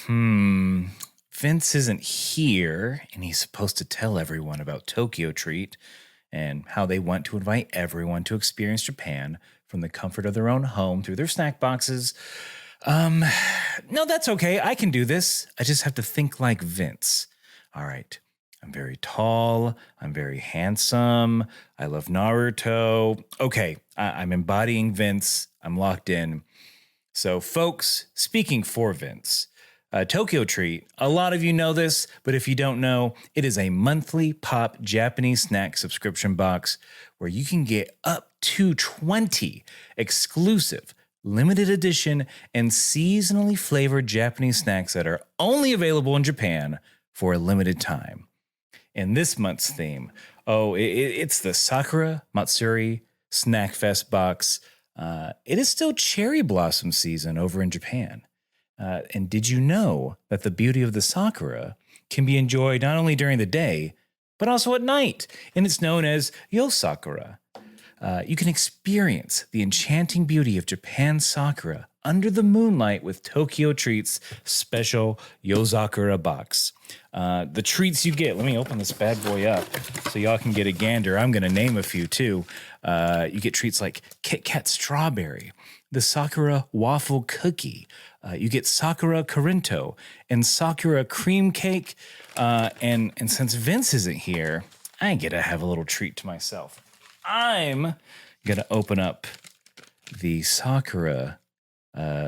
Hmm. Vince isn't here, and he's supposed to tell everyone about Tokyo Treat and how they want to invite everyone to experience Japan from the comfort of their own home through their snack boxes. Um, no, that's okay. I can do this. I just have to think like Vince. All right. I'm very tall. I'm very handsome. I love Naruto. Okay. I'm embodying Vince. I'm locked in. So, folks, speaking for Vince, Tokyo Treat, a lot of you know this, but if you don't know, it is a monthly pop Japanese snack subscription box where you can get up to 20 exclusive, limited edition, and seasonally flavored Japanese snacks that are only available in Japan for a limited time. And this month's theme, it's the Sakura Matsuri Snack Fest box. It is still cherry blossom season over in Japan. And did you know that the beauty of the sakura can be enjoyed not only during the day, but also at night? And it's known as Yosakura. You can experience the enchanting beauty of Japan's sakura under the moonlight with Tokyo Treat's special Yozakura box. The treats you get, let me open this bad boy up so y'all can get a gander. I'm going to name a few too. You get treats like Kit Kat Strawberry, the Sakura Waffle Cookie. You get Sakura Corinto and Sakura Cream Cake. And since Vince isn't here, I get to have a little treat to myself. I'm going to open up the Sakura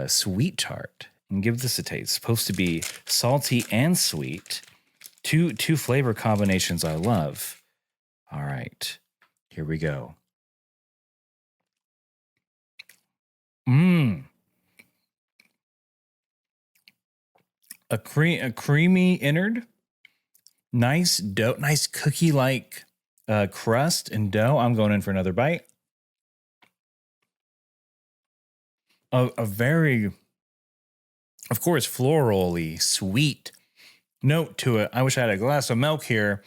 Sweet Tart and give this a taste. It's supposed to be salty and sweet. Two flavor combinations I love. All right, here we go. A creamy innard, nice dough, nice cookie-like crust and dough. I'm going in for another bite. A very, of course, florally sweet note to it. I wish I had a glass of milk here,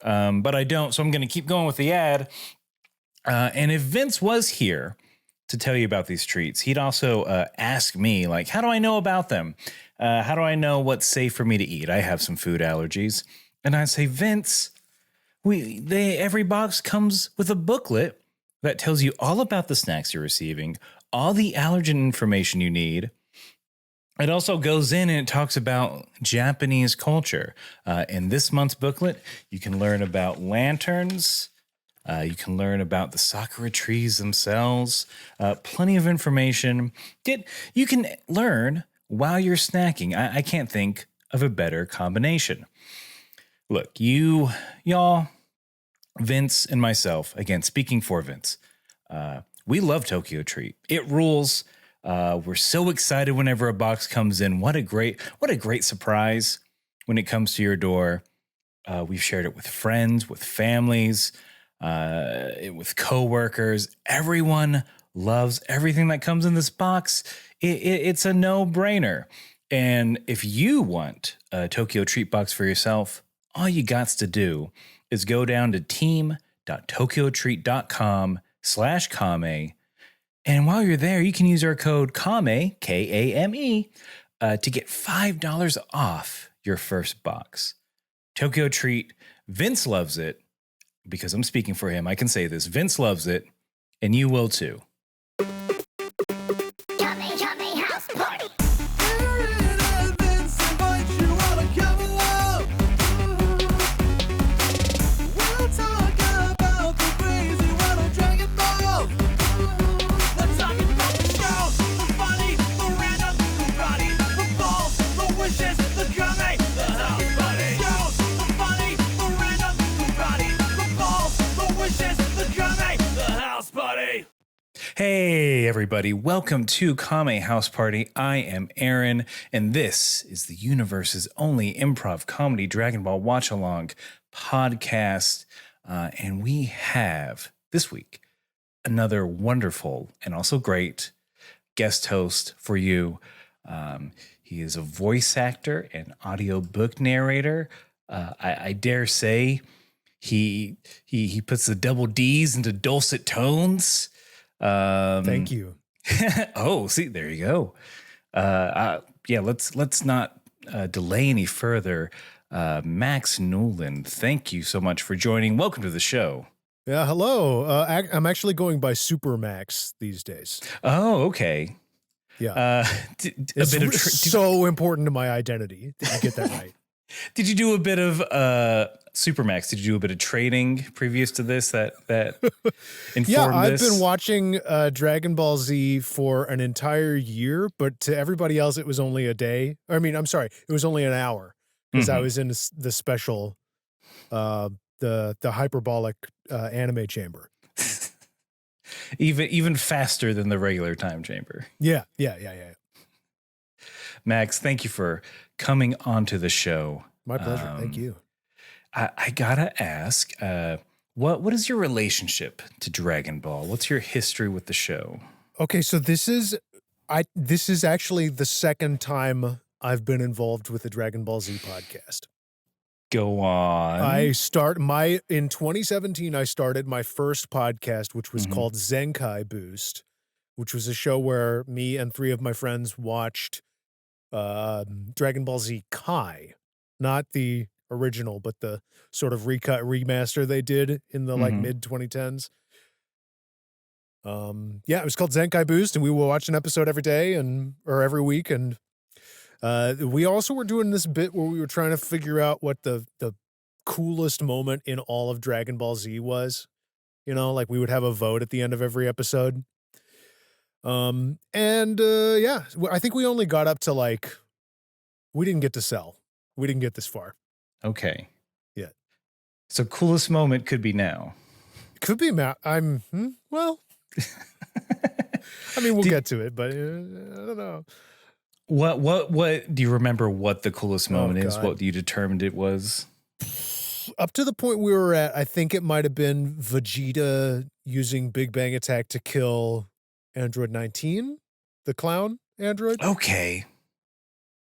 but I don't, so I'm going to keep going with the ad. And if Vince was here to tell you about these treats, he'd also ask me, like, how do I know about them? How do I know what's safe for me to eat? I have some food allergies. And I'd say, Vince, every box comes with a booklet that tells you all about the snacks you're receiving, all the allergen information you need. It also goes in and it talks about Japanese culture. In this month's booklet, you can learn about lanterns. You can learn about the sakura trees themselves. Plenty of information. You can learn while you're snacking. I can't think of a better combination. Look, y'all, Vince and myself, again, speaking for Vince, we love Tokyo Treat. It rules. We're so excited whenever a box comes in. What a great surprise when it comes to your door. We've shared it with friends, with families, with coworkers. Everyone loves everything that comes in this box. It's a no-brainer. And if you want a Tokyo Treat box for yourself, all you got to do is go down to team.tokyotreat.com/Kame. And while you're there, you can use our code Kame, Kame, to get $5 off your first box. Tokyo Treat, Vince loves it. Because I'm speaking for him, I can say this. Vince loves it, and you will too. Kame House Party! Hey, everybody. Welcome to Kame House Party. I am Aaron, and this is the universe's only improv comedy Dragon Ball watch-along podcast. And we have, this week, another wonderful and also great guest host for you. He is a voice actor and audiobook narrator. I dare say he puts the double D's into dulcet tones. Thank you. Oh, see, there you go. Yeah, let's not delay any further, Max Newland, thank you so much for joining. Welcome to the show. Yeah, hello. I'm actually going by Super Max these days. Oh, okay. Yeah. It's so important to my identity that you get that right. Did you do a bit of Supermax? Did you do a bit of training previous to this that informed Yeah, I've this? been watching Dragon Ball Z for an entire year, but to everybody else, it was only a day. I mean, I'm sorry, it was only an hour because I was in the special, the hyperbolic anime chamber. Even faster than the regular time chamber. Yeah. Max, thank you for coming onto the show. My pleasure. Thank you. I gotta ask, what is your relationship to Dragon Ball? What's your history with the show? Okay, so this is actually the second time I've been involved with the Dragon Ball Z podcast. Go on. In 2017, I started my first podcast, which was called Zenkai Boost, which was a show where me and three of my friends watched Dragon Ball Z Kai, not the original, but the sort of recut remaster they did in the mid 2010s. It was called Zenkai Boost, and we would watch an episode every day or every week, and we also were doing this bit where we were trying to figure out what the coolest moment in all of Dragon Ball Z was. You know, like we would have a vote at the end of every episode. I think we only got up to we didn't get to Cell. We didn't get this far. Okay. Yeah. So coolest moment could be now. Could be well. I mean, we'll get to it, but I don't know. What do you remember what the coolest moment is? What you determined it was? Up to the point we were at, I think it might have been Vegeta using Big Bang Attack to kill Android 19, the clown android. Okay.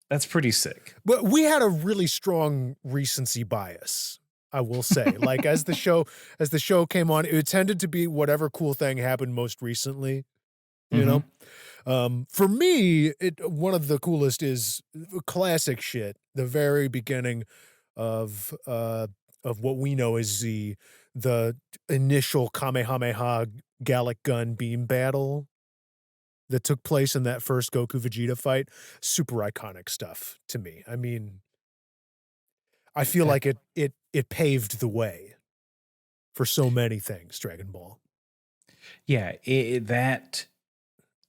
That's pretty sick. But we had a really strong recency bias, I will say. As the show came on, it tended to be whatever cool thing happened most recently. You know? For me, one of the coolest is classic shit. The very beginning of what we know as the initial Kamehameha Gallic Gun beam battle that took place in that first Goku Vegeta fight. Super iconic stuff to me. I mean, I feel like it paved the way for so many things, Dragon Ball. Yeah,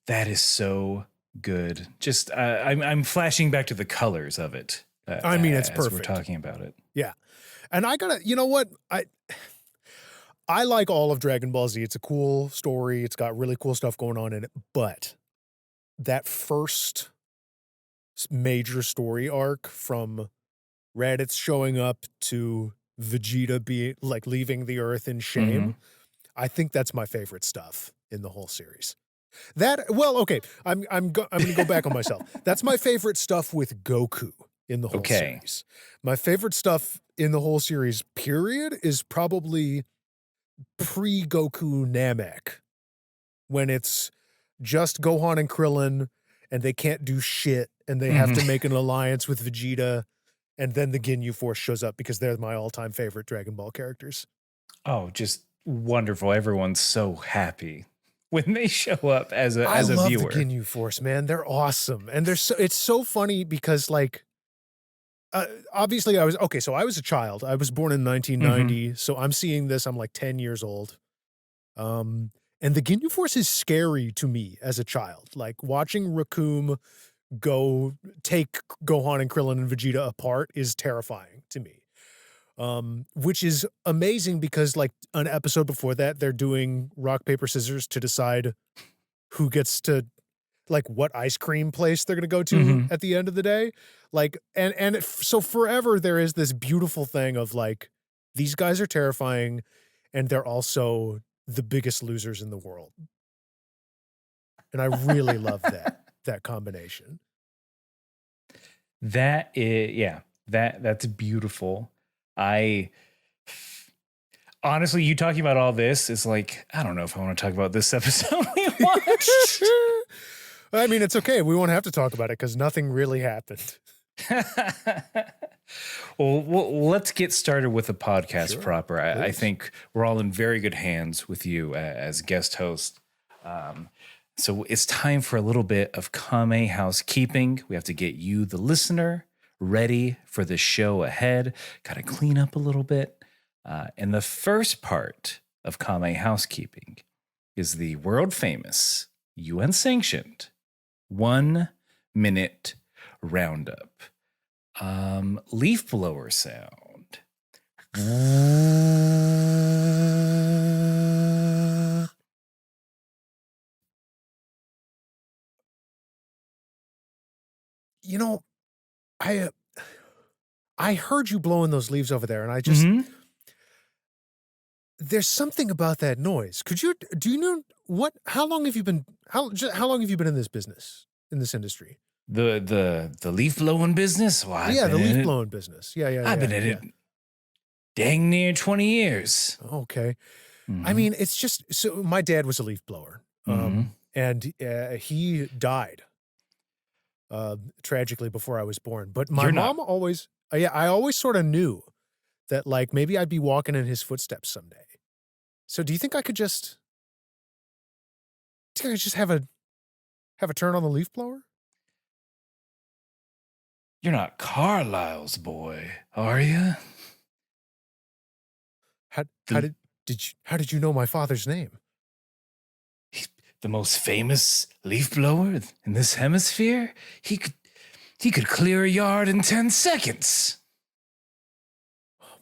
that is so good. Just I'm flashing back to the colors of it. I mean, it's perfect. We're talking about it. Yeah, and you know what? I like all of Dragon Ball Z. It's a cool story. It's got really cool stuff going on in it. But that first major story arc from Raditz showing up to Vegeta leaving the Earth in shame, I think that's my favorite stuff in the whole series. I'm going to go back on myself. That's my favorite stuff with Goku in the whole series. My favorite stuff in the whole series, period, is probably pre-Goku Namek, when it's just Gohan and Krillin and they can't do shit and they have to make an alliance with Vegeta, and then the Ginyu Force shows up because they're my all-time favorite Dragon Ball characters. Oh, just wonderful. Everyone's so happy when they show up as a viewer. I love the Ginyu Force, man. They're awesome. And it's so funny because obviously I was a child. I was born in 1990. So I'm seeing this. I'm 10 years old. And the Ginyu Force is scary to me as a child. Watching Raccoon go take Gohan and Krillin and Vegeta apart is terrifying to me. Which is amazing because an episode before that, they're doing rock, paper, scissors to decide who gets to what ice cream place they're going to go to at the end of the day. So forever there is this beautiful thing of these guys are terrifying and they're also the biggest losers in the world. And I really love that combination. That's beautiful. I honestly, you talking about all this is I don't know if I want to talk about this episode we watched. I mean, it's okay. We won't have to talk about it because nothing really happened. Well, let's get started with the podcast Sure, proper. I please. think we're all in very good hands with you as guest host. So it's time for a little bit of Kame housekeeping. We have to get you, the listener, ready for the show ahead. Got to clean up a little bit. And the first part of Kame housekeeping is the world famous, UN sanctioned 1 minute roundup. Leaf blower sound. You know, I heard you blowing those leaves over there, and I just there's something about that noise. Do you know how long have you been how long have you been in this business, in this industry? The leaf blowing business? Well, Yeah, the leaf blowing business. Yeah. I've been at it dang near 20 years. Okay. Mhm. I mean, it's just so my dad was a leaf blower. And he died tragically before I was born. But my mom always I always sort of knew that like maybe I'd be walking in his footsteps someday. So do you think I could just have a turn on the leaf blower? You're not Carlisle's boy, are you? How did you know my father's name? The most famous leaf blower in this hemisphere? He could clear a yard in 10 seconds.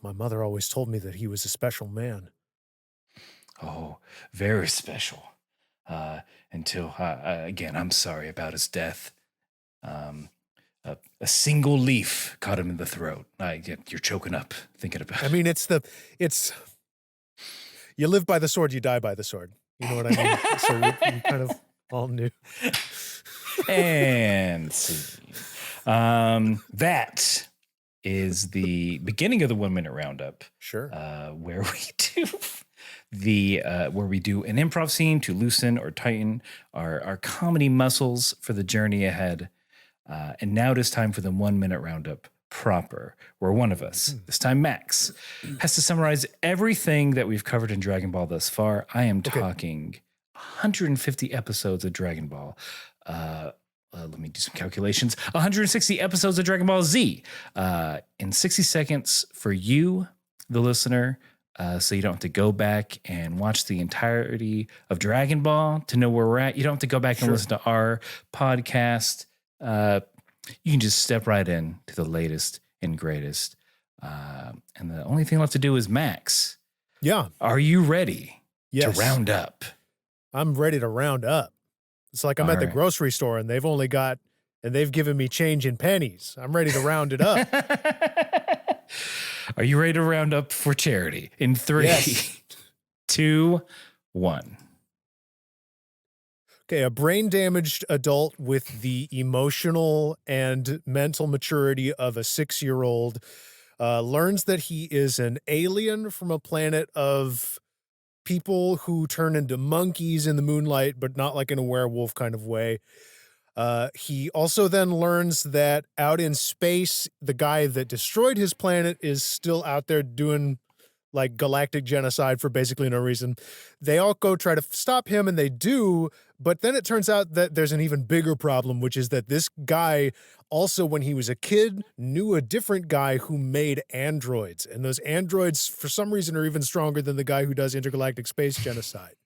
My mother always told me that he was a special man. Oh, very special. Until, again, I'm sorry about his death. A single leaf caught him in the throat. You're choking up thinking about it. I mean, it's you live by the sword, you die by the sword. You know what I mean? So we kind of all knew. And see. That is the beginning of the 1 minute roundup. Sure. Where we do an improv scene to loosen or tighten our comedy muscles for the journey ahead. And now it is time for the 1 minute roundup proper, where one of us, this time Max, has to summarize everything that we've covered in Dragon Ball thus far. I am talking 150 episodes of Dragon Ball. Let me do some calculations. 160 episodes of Dragon Ball Z in 60 seconds for you, the listener, so you don't have to go back and watch the entirety of Dragon Ball to know where we're at. You don't have to go back and listen to our podcast. You can just step right in to the latest and greatest. And the only thing left to do is Max. Yeah. Are you ready to Yes. round up? I'm ready to round up. It's like I'm at the grocery store and they've given me change in pennies. I'm ready to round it up. Are you ready to round up for charity? In 3, 2, 1. Okay, a brain-damaged adult with the emotional and mental maturity of a 6-year-old learns that he is an alien from a planet of people who turn into monkeys in the moonlight, but not like in a werewolf kind of way. He also then learns that out in space, the guy that destroyed his planet is still out there doing like galactic genocide for basically no reason. They all go try to stop him, and they do, but then it turns out that there's an even bigger problem, which is that this guy also, when he was a kid, knew a different guy who made androids, and those androids, for some reason, are even stronger than the guy who does intergalactic space genocide.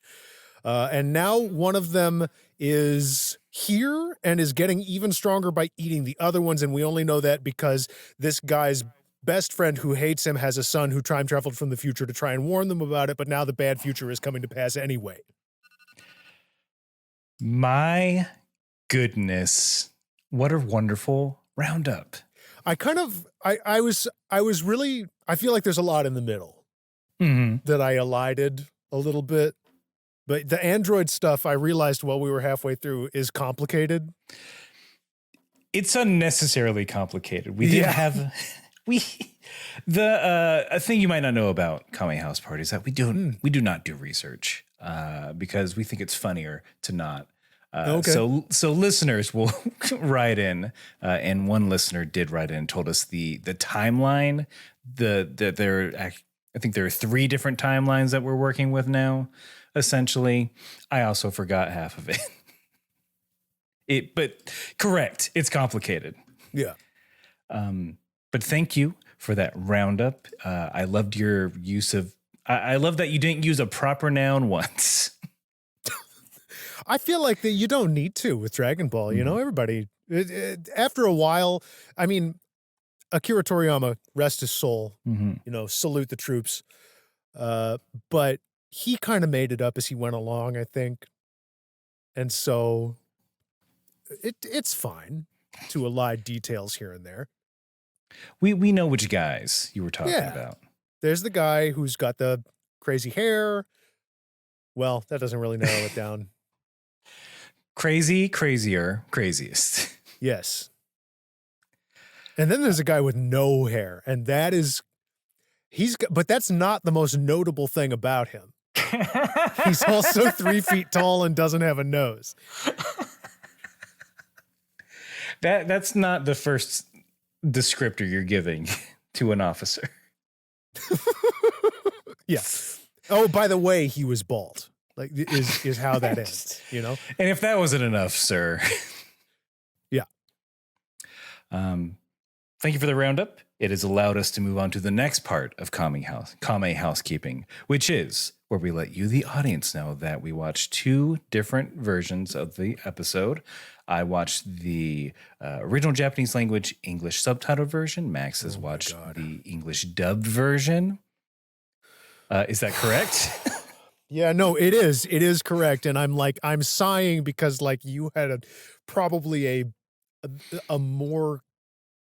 And now one of them is here and is getting even stronger by eating the other ones, and we only know that because this guy's best friend who hates him has a son who time traveled from the future to try and warn them about it, but now the bad future is coming to pass anyway. My goodness. What a wonderful roundup. I feel like there's a lot in the middle that I elided a little bit. But the Android stuff, I realized while we were halfway through, is complicated. It's unnecessarily complicated. We did have... a thing you might not know about Kame House Party is that we do not do research because we think it's funnier to not. Okay. So listeners will write in, and one listener did write in and told us the timeline. I think there are 3 different timelines that we're working with now. Essentially, I also forgot half of it. But correct, it's complicated. Yeah. But thank you for that roundup. I loved your use of. I love that you didn't use a proper noun once. I feel like that you don't need to with Dragon Ball. You know, everybody after a while. I mean, Akira Toriyama, rest his soul. You know, salute the troops. But he kind of made it up as he went along, I think, and so it's fine to elide details here and there. We know which guys you were talking about. There's the guy who's got the crazy hair. Well, that doesn't really narrow it down. Crazy, crazier, craziest. Yes. And then there's a guy with no hair, and that is but that's not the most notable thing about him. He's also 3 feet tall and doesn't have a nose. That's not the first descriptor you're giving to an officer. Yeah. Oh, by the way, he was bald. Like is how that ends, you know? And if that wasn't enough, sir. Yeah. Thank you for the roundup. It has allowed us to move on to the next part of Kame housekeeping, which is where we let you, the audience, know that we watched 2 different versions of the episode. I watched the original Japanese language English subtitled version. Max has watched the English dubbed version. Is that correct? Yeah, no, it is. It is correct. And I'm sighing because like you had probably a more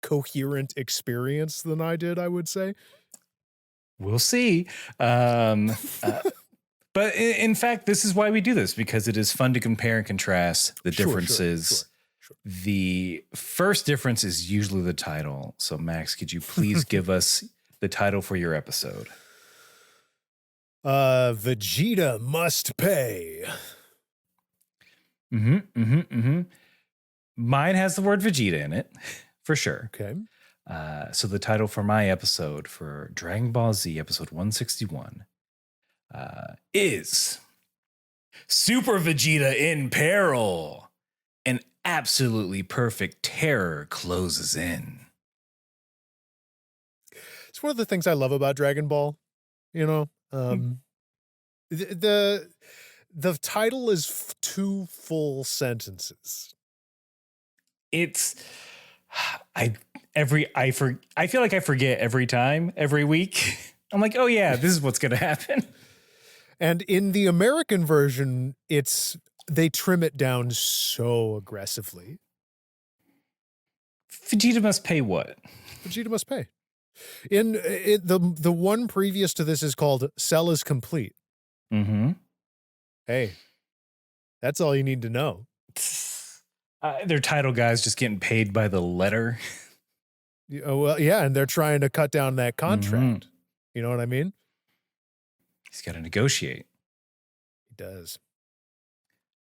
coherent experience than I did, I would say. We'll see. But in fact, this is why we do this, because it is fun to compare and contrast the differences. Sure. The first difference is usually the title. So Max, could you please give us the title for your episode? Vegeta must pay. Mine has the word Vegeta in it, for sure. Okay. So the title for my episode for Dragon Ball Z episode 161 is Super Vegeta in Peril. An absolutely perfect terror closes in. It's one of the things I love about Dragon Ball, you know. The title is 2 full sentences. I feel like I forget every time, every week. I'm like, oh yeah, this is what's going to happen. And in the American version, they trim it down so aggressively. Vegeta must pay what? Vegeta must pay. In the one previous to this is called Cell is Complete. Hey, that's all you need to know. Their title guys just getting paid by the letter. Well, yeah, and they're trying to cut down that contract. You know what I mean? He's got to negotiate. He does.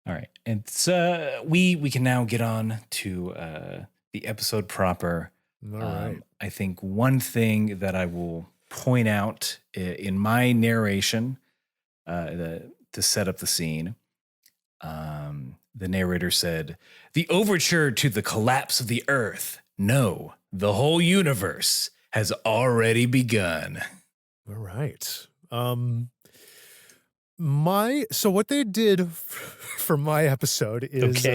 All right, and we can now get on to the episode proper. All right. I think one thing that I will point out in my narration to set up the scene, the narrator said, "The overture to the collapse of the Earth. No, the whole universe has already begun." All right. So what they did for my episode is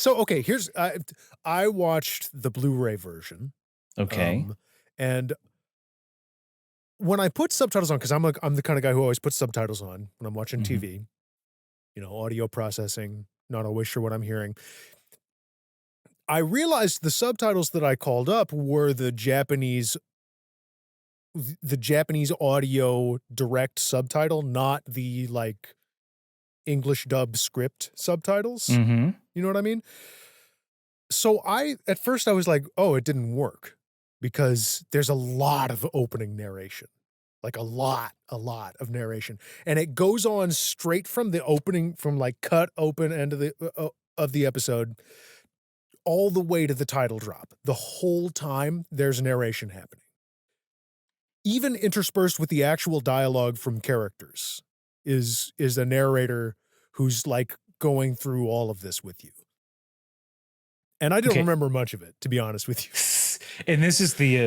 okay. Here's I watched the Blu-ray version. Okay. And when I put subtitles on, because I'm the kind of guy who always puts subtitles on when I'm watching TV, you know, audio processing, not always sure what I'm hearing. I realized the subtitles that I called up were the Japanese audio direct subtitle, not the like English dub script subtitles. You know what I mean? So at first I was like, oh, it didn't work because there's a lot of opening narration. like a lot of narration. And it goes on straight from the opening, from like cut open end of the episode all the way to the title drop. The whole time there's narration happening. Even interspersed with the actual dialogue from characters is a narrator who's like going through all of this with you. And I don't remember much of it, to be honest with you. And this is the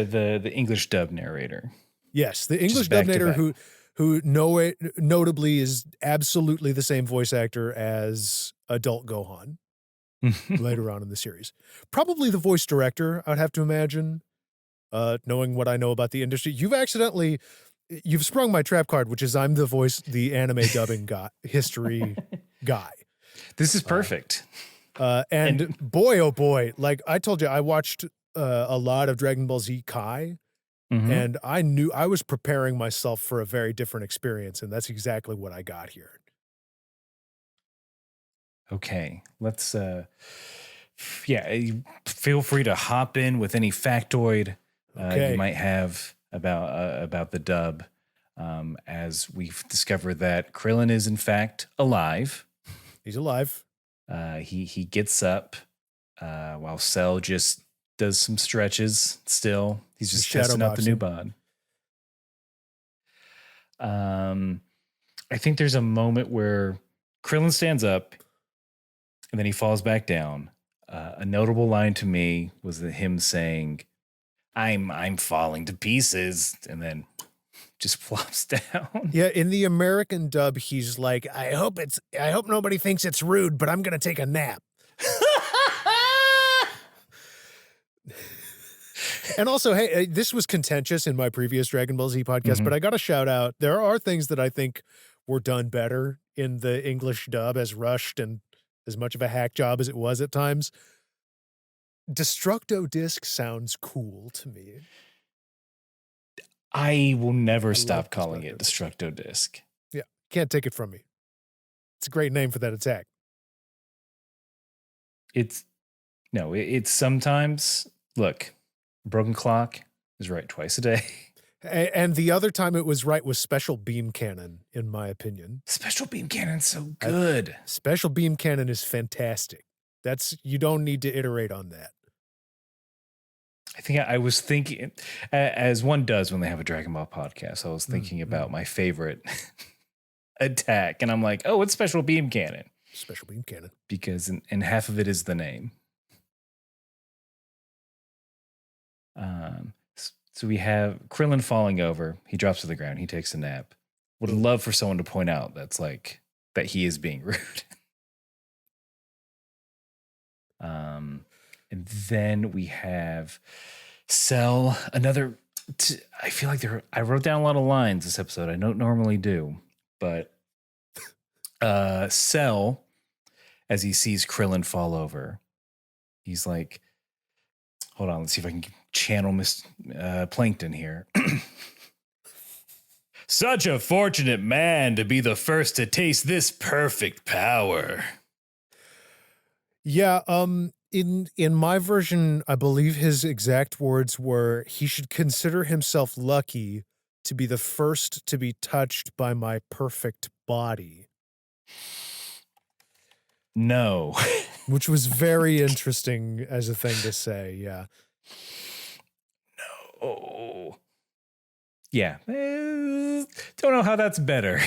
English dub narrator. Yes, the English dub narrator who notably is absolutely the same voice actor as adult Gohan later on in the series. Probably the voice director, I'd have to imagine, knowing what I know about the industry. You've sprung my trap card, which is I'm the anime dubbing history guy. This is perfect. And boy, oh boy, like I told you, I watched a lot of Dragon Ball Z Kai, and I knew I was preparing myself for a very different experience, and that's exactly what I got here. Okay, let's feel free to hop in with any factoid you might have about the dub, as we've discovered that Krillin is in fact alive. He's alive. He gets up while Cell just does some stretches still. He's just testing out the new bod. I think there's a moment where Krillin stands up and then he falls back down. A notable line to me was him saying, I'm falling to pieces, and then just flops down. Yeah, in the American dub, he's like, I hope nobody thinks it's rude, but I'm gonna take a nap. And also, hey, this was contentious in my previous Dragon Ball Z podcast, but I got to shout out, there are things that I think were done better in the English dub, as rushed and as much of a hack job as it was at times. Destructo Disc sounds cool to me. I will never stop calling it Destructo Disc. Yeah, can't take it from me. It's a great name for that attack. It's sometimes, look, broken clock is right twice a day. And the other time it was right was Special Beam Cannon, in my opinion. Special Beam Cannon's so good. Special Beam Cannon is fantastic. You don't need to iterate on that. I think I was thinking, as one does when they have a Dragon Ball podcast, I was thinking about my favorite attack. And I'm like, oh, it's Special Beam Cannon. Special Beam Cannon. Because and half of it is the name. So we have Krillin falling over. He drops to the ground. He takes a nap. Would love for someone to point out that he is being rude. And then we have Cell. I feel like I wrote down a lot of lines this episode. I don't normally do, but Cell, as he sees Krillin fall over, he's like, hold on, let's see if I can channel Miss Plankton here. Such a fortunate man to be the first to taste this perfect power. Yeah, in my version, I believe his exact words were, he should consider himself lucky to be the first to be touched by my perfect body. No. Which was very interesting as a thing to say, yeah. No. Yeah. Don't know how that's better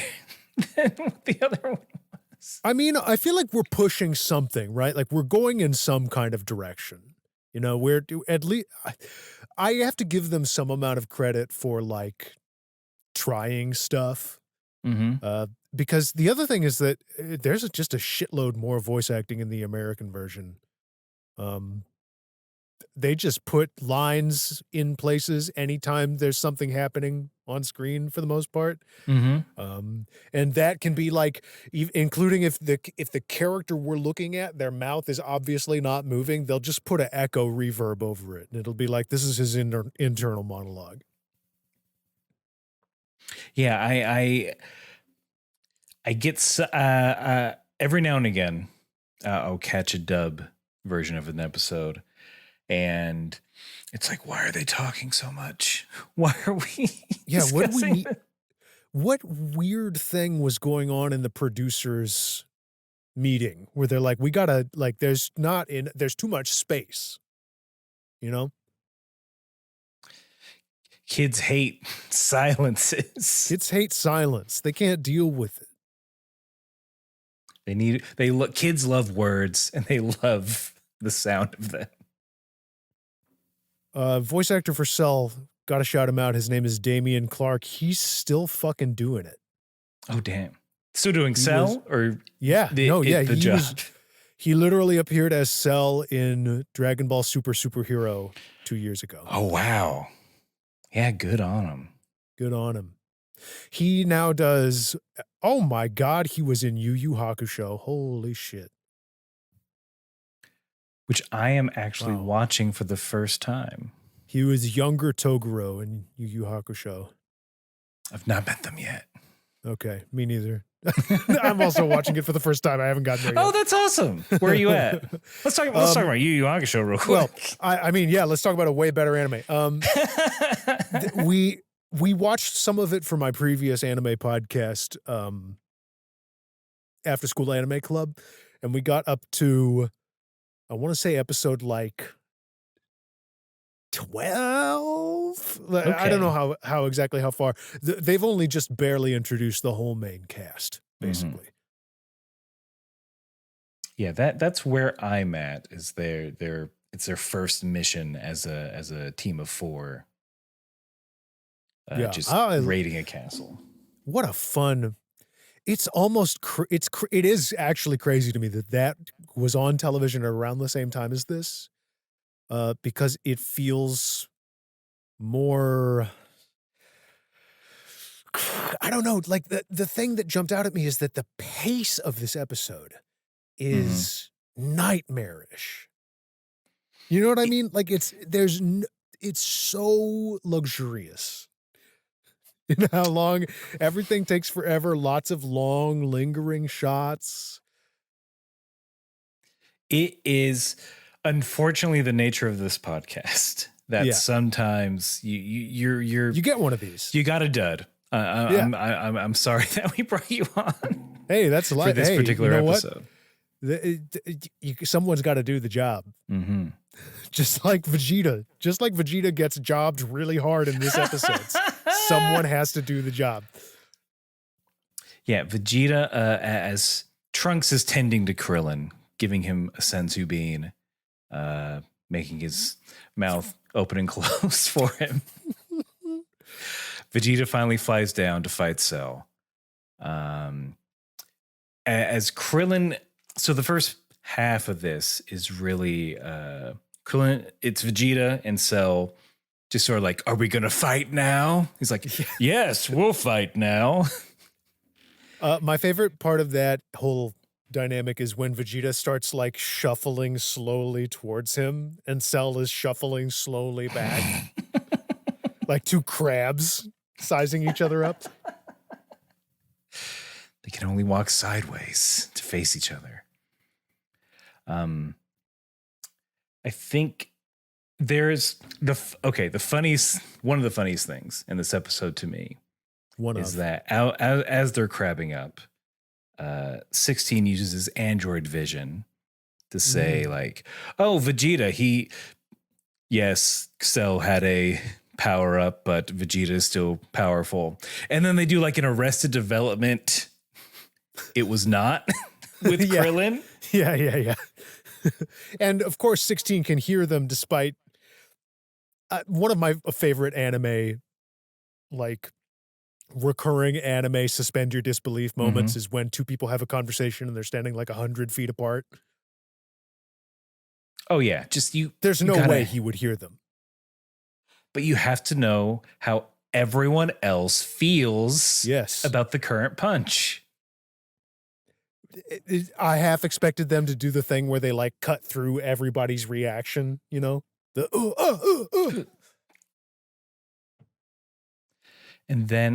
than what the other one was. I mean, I feel like we're pushing something, right? Like we're going in some kind of direction. You know, we're at least I have to give them some amount of credit for like trying stuff. Because the other thing is that there's just a shitload more voice acting in the American version. They just put lines in places anytime there's something happening on screen for the most part. And that can be like, including if the character we're looking at, their mouth is obviously not moving, they'll just put an echo reverb over it. And it'll be like, this is his internal monologue. Yeah, I get every now and again, I'll catch a dub version of an episode, and it's like, why are they talking so much? Why are we Yeah, what do we discussing need? this? What weird thing was going on in the producers meeting where they're like, we gotta, like, there's too much space, you know? Kids hate silences. Kids hate silence. They can't deal with it. Kids love words and they love the sound of them. Voice actor for Cell, gotta shout him out. His name is Damian Clark. He's still fucking doing it. Oh, damn. Still doing He Cell or Yeah, the job? He literally appeared as Cell in Dragon Ball Superhero 2 years ago. Oh, wow. Yeah, good on him. Good on him. He now does, oh my God, he was in Yu Yu Hakusho. Holy shit. Which I am actually Wow. watching for the first time. He was younger Toguro in Yu Yu Hakusho. I've not met them yet. Okay, me neither. I'm also watching it for the first time. I haven't gotten there yet. Oh, that's awesome. Where are you at? Let's talk about Yu Yu Hakusho real quick. Well, I mean, yeah, let's talk about a way better anime. We watched some of it for my previous anime podcast, After School Anime Club, and we got up to, I want to say episode like 12. I don't know how exactly how far. They've only just barely introduced the whole main cast, basically. Yeah, that's where I'm at. Is it's their first mission as a team of 4. Yeah, just raiding a castle. What a fun! It's almost it is actually crazy to me that was on television around the same time as this, because it feels more. I don't know. Like the thing that jumped out at me is that the pace of this episode is nightmarish. You know what I mean? Like it's so luxurious. You know how long everything takes forever, lots of long lingering shots. It is unfortunately the nature of this podcast that sometimes you get one of these. You got a dud. I'm sorry that we brought you on. Hey, that's a lot for this particular episode. Someone's got to do the job. Mm-hmm. Just like Vegeta gets jobbed really hard in this episode. Someone has to do the job. Yeah, Vegeta, as Trunks is tending to Krillin, giving him a senzu bean, making his mouth open and close for him. Vegeta finally flies down to fight Cell. As Krillin, so the first half of this is really Krillin. It's Vegeta and Cell. Just sort of like, are we going to fight now? He's like, yes, we'll fight now. My favorite part of that whole dynamic is when Vegeta starts like shuffling slowly towards him and Cell is shuffling slowly back. Like two crabs sizing each other up. They can only walk sideways to face each other. I think there's one of the funniest things in this episode to me is that as they're crabbing up, 16 uses his android vision to say like, oh, Vegeta, Cell had a power up, but Vegeta is still powerful. And then they do like an Arrested Development. It was not with Krillin. Yeah. And of course, 16 can hear them despite one of my favorite anime, like recurring anime suspend your disbelief moments is when two people have a conversation and they're standing like 100 feet apart. Oh yeah. There's no way he would hear them. But you have to know how everyone else feels about the current punch. I half expected them to do the thing where they like cut through everybody's reaction, you know? And then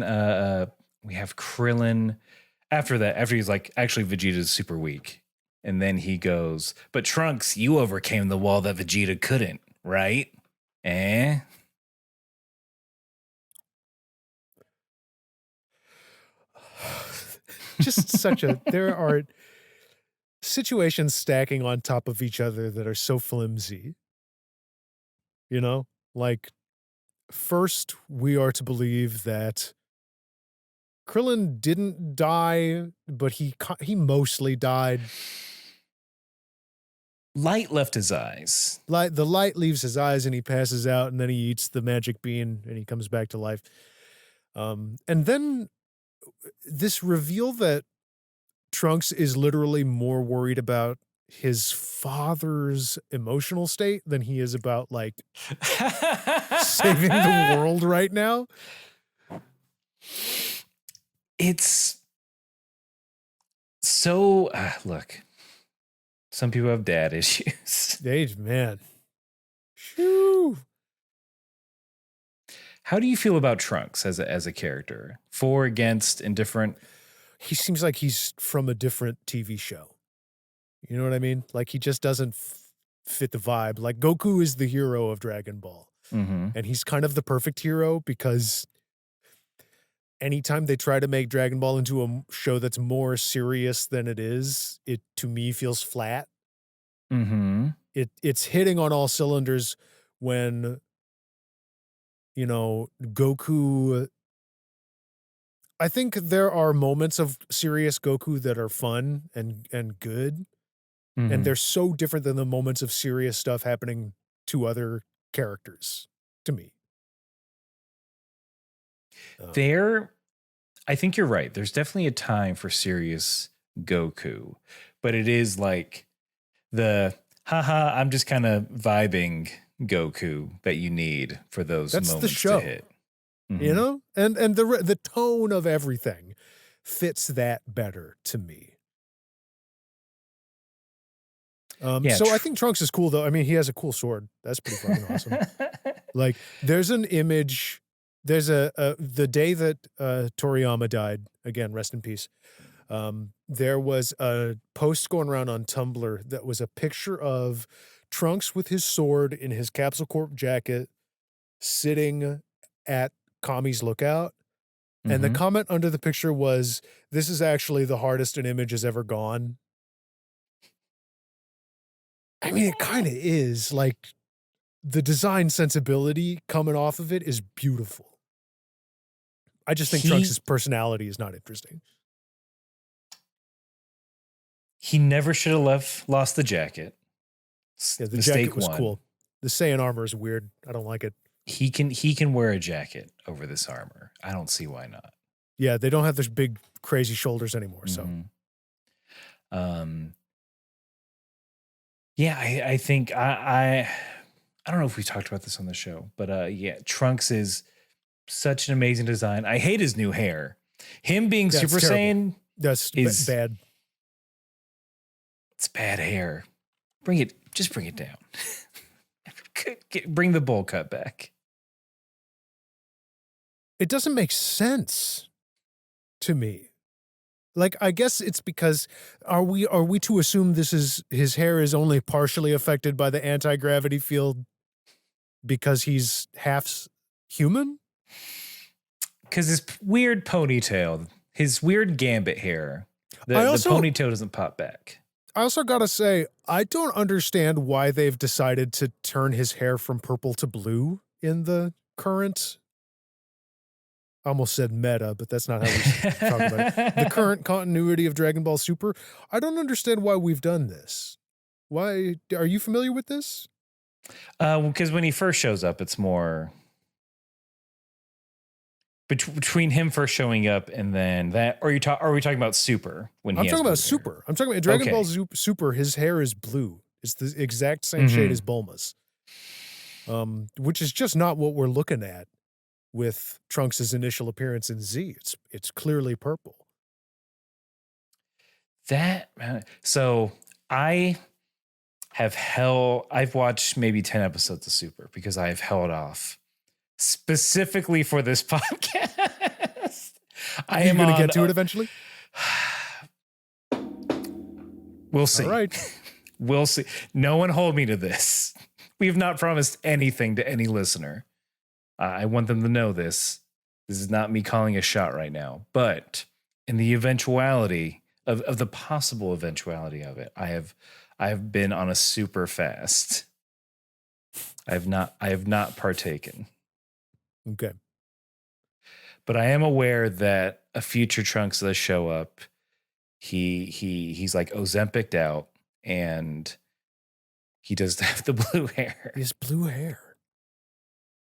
we have Krillin. After he's like, actually, Vegeta's super weak. And then he goes, but Trunks, you overcame the wall that Vegeta couldn't, right? just such a, there are situations stacking on top of each other that are so flimsy. You know, like first we are to believe that Krillin didn't die, but he mostly died. Light left his eyes. The light leaves his eyes and he passes out, and then he eats the magic bean and he comes back to life. And then this reveal that Trunks is literally more worried about his father's emotional state than he is about like saving the world right now. It's so look, some people have dad issues. Man. Shoo. How do you feel about Trunks as a character? For, against, indifferent? He seems like he's from a different TV show. You know what I mean? Like he just doesn't fit the vibe. Like Goku is the hero of Dragon Ball. Mm-hmm. And he's kind of the perfect hero because anytime they try to make Dragon Ball into a show that's more serious than it is, it to me feels flat. Mm-hmm. It's hitting on all cylinders when, you know, Goku. I think there are moments of serious Goku that are fun and good. Mm-hmm. And they're so different than the moments of serious stuff happening to other characters, to me. I think you're right. There's definitely a time for serious Goku, but it is like the haha, I'm just kind of vibing Goku that you need for those That's moments the show. to hit. Mm-hmm. You know? And the tone of everything fits that better to me. So I think Trunks is cool though. I mean, he has a cool sword. That's pretty fucking awesome. Like there's an image, there's the day that Toriyama died, again, rest in peace. There was a post going around on Tumblr that was a picture of Trunks with his sword in his Capsule Corp jacket sitting at Kami's lookout. And the comment under the picture was, "This is actually the hardest an image has ever gone." I mean, it kind of is. Like, the design sensibility coming off of it is beautiful. I just think Trunks' personality is not interesting. He never should have lost the jacket. Yeah, the Mistake jacket was one. cool. The Saiyan armor is weird. I don't like it. He can wear a jacket over this armor. I don't see why not. Yeah, they don't have those big crazy shoulders anymore. So, yeah, I think I don't know if we talked about this on the show, but yeah, Trunks is such an amazing design. I hate his new hair. Him being Super Saiyan, that's bad. It's bad hair. Just bring it down. Bring the bowl cut back. It doesn't make sense to me. Like, I guess it's because are we to assume his hair is only partially affected by the anti-gravity field because he's half human? Because his weird ponytail, his weird gambit hair, the ponytail doesn't pop back. I also gotta say, I don't understand why they've decided to turn his hair from purple to blue in the current. I almost said meta, but that's not how we talk about it. The current continuity of Dragon Ball Super. I don't understand why we've done this. Why? Are you familiar with this? Because when he first shows up, it's more between him first showing up and then that. Or are we talking about Super? When I'm talking about Super. I'm talking about Dragon Ball Super. His hair is blue. It's the exact same shade as Bulma's, which is just not what we're looking at with Trunks' initial appearance in Z. It's clearly purple. So I've watched maybe 10 episodes of Super because I've held off specifically for this podcast. Are you going to get to it eventually? We'll see. All right. We'll see. No one hold me to this. We have not promised anything to any listener. I want them to know this. This is not me calling a shot right now, but in the eventuality of the possible eventuality of it, I have been on a super fast. I have not partaken. Okay. But I am aware that a future Trunks does show up. He's like Ozempic'd out, and he does have the blue hair. He has blue hair.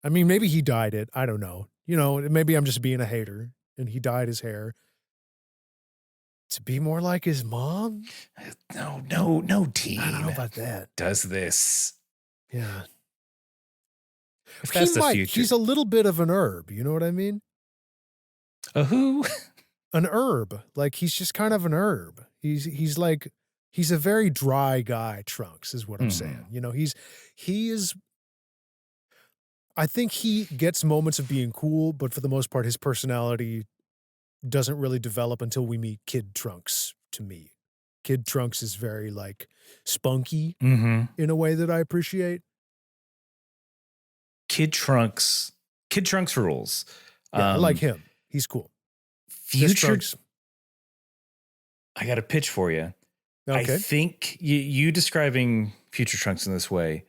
I mean, maybe he dyed it. I don't know. You know, maybe I'm just being a hater, and he dyed his hair to be more like his mom. No team. I don't know about that. Does this? Yeah. If that's the future. He's a little bit of an herb. You know what I mean? A who? An herb. Like, he's just kind of an herb. He's a very dry guy, Trunks, is what I'm saying. You know, he is, I think he gets moments of being cool, but for the most part, his personality doesn't really develop until we meet Kid Trunks, to me. Kid Trunks is very, like, spunky in a way that I appreciate. Kid Trunks rules. Yeah, I like him. He's cool. Future. I got a pitch for you. Okay. I think you describing Future Trunks in this way,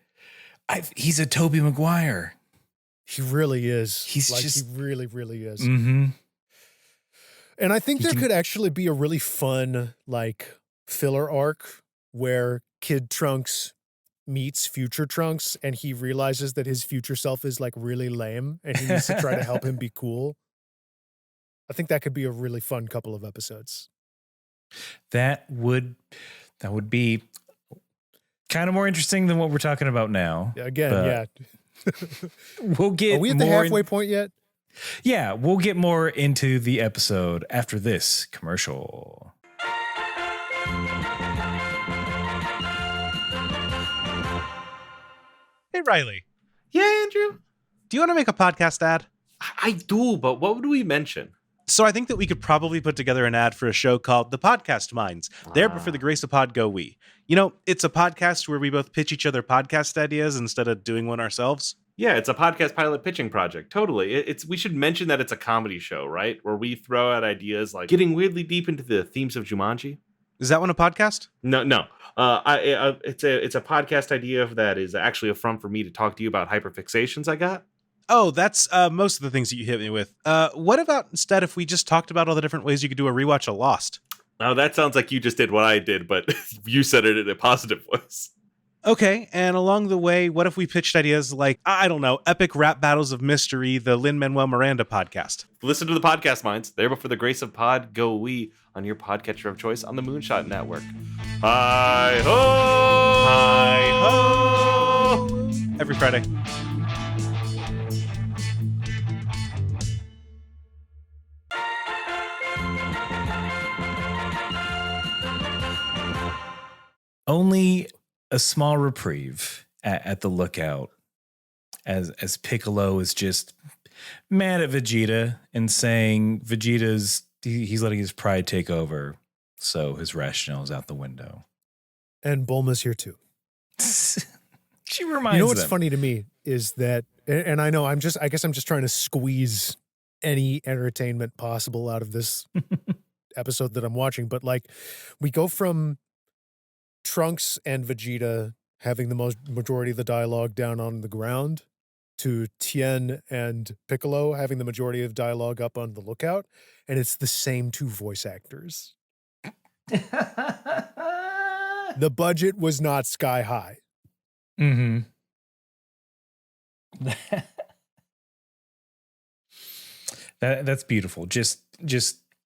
he's a Tobey Maguire. He really is. He really, really is. Mm-hmm. And I think there could actually be a really fun, like, filler arc where Kid Trunks meets Future Trunks and he realizes that his future self is, like, really lame and he needs to try to help him be cool. I think that could be a really fun couple of episodes. That would be kind of more interesting than what we're talking about now. Again, yeah. We'll get. Are we at the halfway point yet? Yeah, we'll get more into the episode after this commercial. Hey, Riley. Yeah, Andrew? Do you want to make a podcast ad? I do, but what would we mention? So I think that we could probably put together an ad for a show called The Podcast Minds. There, but for the grace of pod, go we. You know, it's a podcast where we both pitch each other podcast ideas instead of doing one ourselves. Yeah, it's a podcast pilot pitching project. Totally. We should mention that it's a comedy show, right? Where we throw out ideas like getting weirdly deep into the themes of Jumanji. Is that one a podcast? No. It's a podcast idea that is actually a front for me to talk to you about hyperfixations I got. Oh, that's most of the things that you hit me with. What about instead if we just talked about all the different ways you could do a rewatch of Lost? Now, that sounds like you just did what I did, but you said it in a positive voice. Okay, and along the way, what if we pitched ideas like, I don't know, Epic Rap Battles of Mystery, the Lin-Manuel Miranda podcast? Listen to the Podcast Minds. There, but for the grace of pod, go we on your podcatcher of choice on the Moonshot Network. Hi-ho! Hi-ho! Every Friday. Only a small reprieve at the lookout as Piccolo is just mad at Vegeta and saying he's letting his pride take over, so his rationale is out the window. And Bulma's here too. She reminds You know what's them. funny to me is that, and I know I guess I'm just trying to squeeze any entertainment possible out of this episode that I'm watching, but like we go from Trunks and Vegeta having the majority of the dialogue down on the ground to Tien and Piccolo having the majority of dialogue up on the lookout, and it's the same two voice actors. The budget was not sky high. Mm-hmm. That's beautiful. Just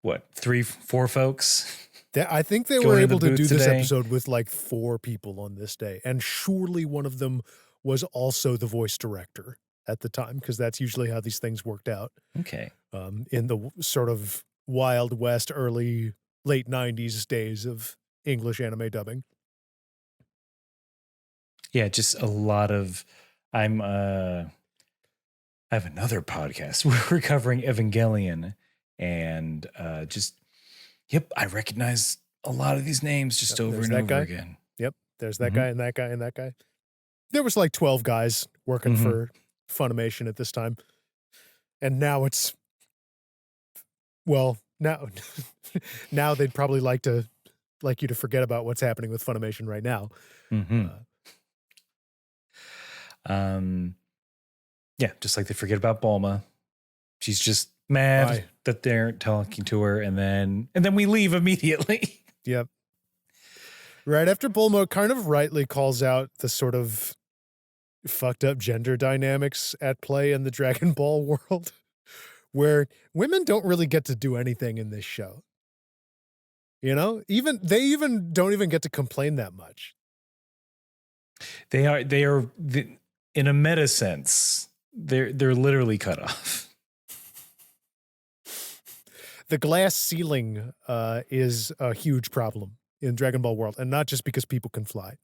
what, 3-4 folks? I think they Going were in able the to do booth this today? episode with like 4 people on this day. And surely one of them was also the voice director at the time, because that's usually how these things worked out. Okay. In the sort of Wild West, late 90s days of English anime dubbing. Yeah, just a lot of I have another podcast where we're covering Evangelion, and I recognize a lot of these names just over and over again. Yep. There's that guy and that guy and that guy. There was like 12 guys working for Funimation at this time. And now it's, well, now, now they'd probably like you to forget about what's happening with Funimation right now. Mm-hmm. Yeah, just like they forget about Bulma. She's just mad that they're talking to her, and then we leave immediately. Yep. Right after Bulma kind of rightly calls out the sort of fucked up gender dynamics at play in the Dragon Ball world, where women don't really get to do anything in this show. You know, they don't even get to complain that much. They are in a meta sense, they're literally cut off. The glass ceiling is a huge problem in Dragon Ball world, and not just because people can fly.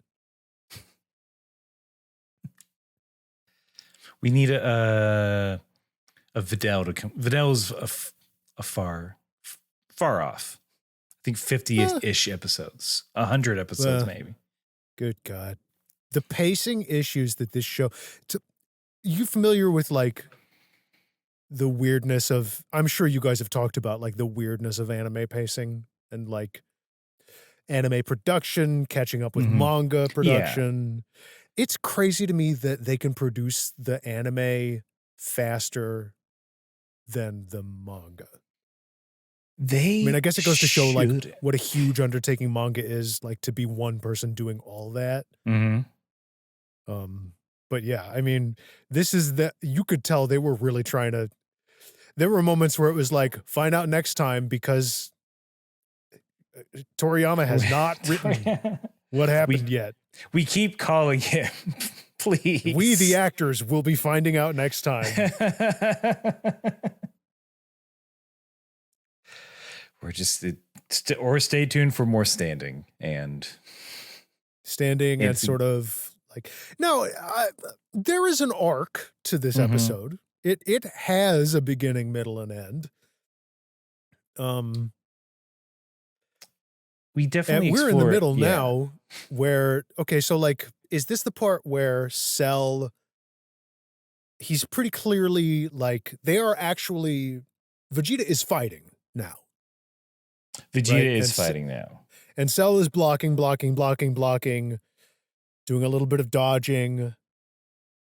We need a Videl to come. Videl's a far off. I think 50-ish episodes, 100 episodes maybe. Good God. The pacing issues that this show... you familiar with, like, the weirdness of... I'm sure you guys have talked about, like, the weirdness of anime pacing and, like, anime production, catching up with manga production. Yeah. It's crazy to me that they can produce the anime faster than the manga. I guess it goes to show like what a huge undertaking manga is, like to be one person doing all that. But yeah, I mean, you could tell they were really trying to. There were moments where it was like, find out next time because Toriyama has not written what happened yet. We keep calling him, please. We, the actors, will be finding out next time. We're just, or stay tuned for more standing and sort of like, no, there is an arc to this episode. It has a beginning, middle, and end. We definitely we're in the middle now where, okay, so like, is this the part where Cell, he's pretty clearly like, they are actually, Vegeta is fighting now. Vegeta is fighting now. And Cell is blocking, doing a little bit of dodging,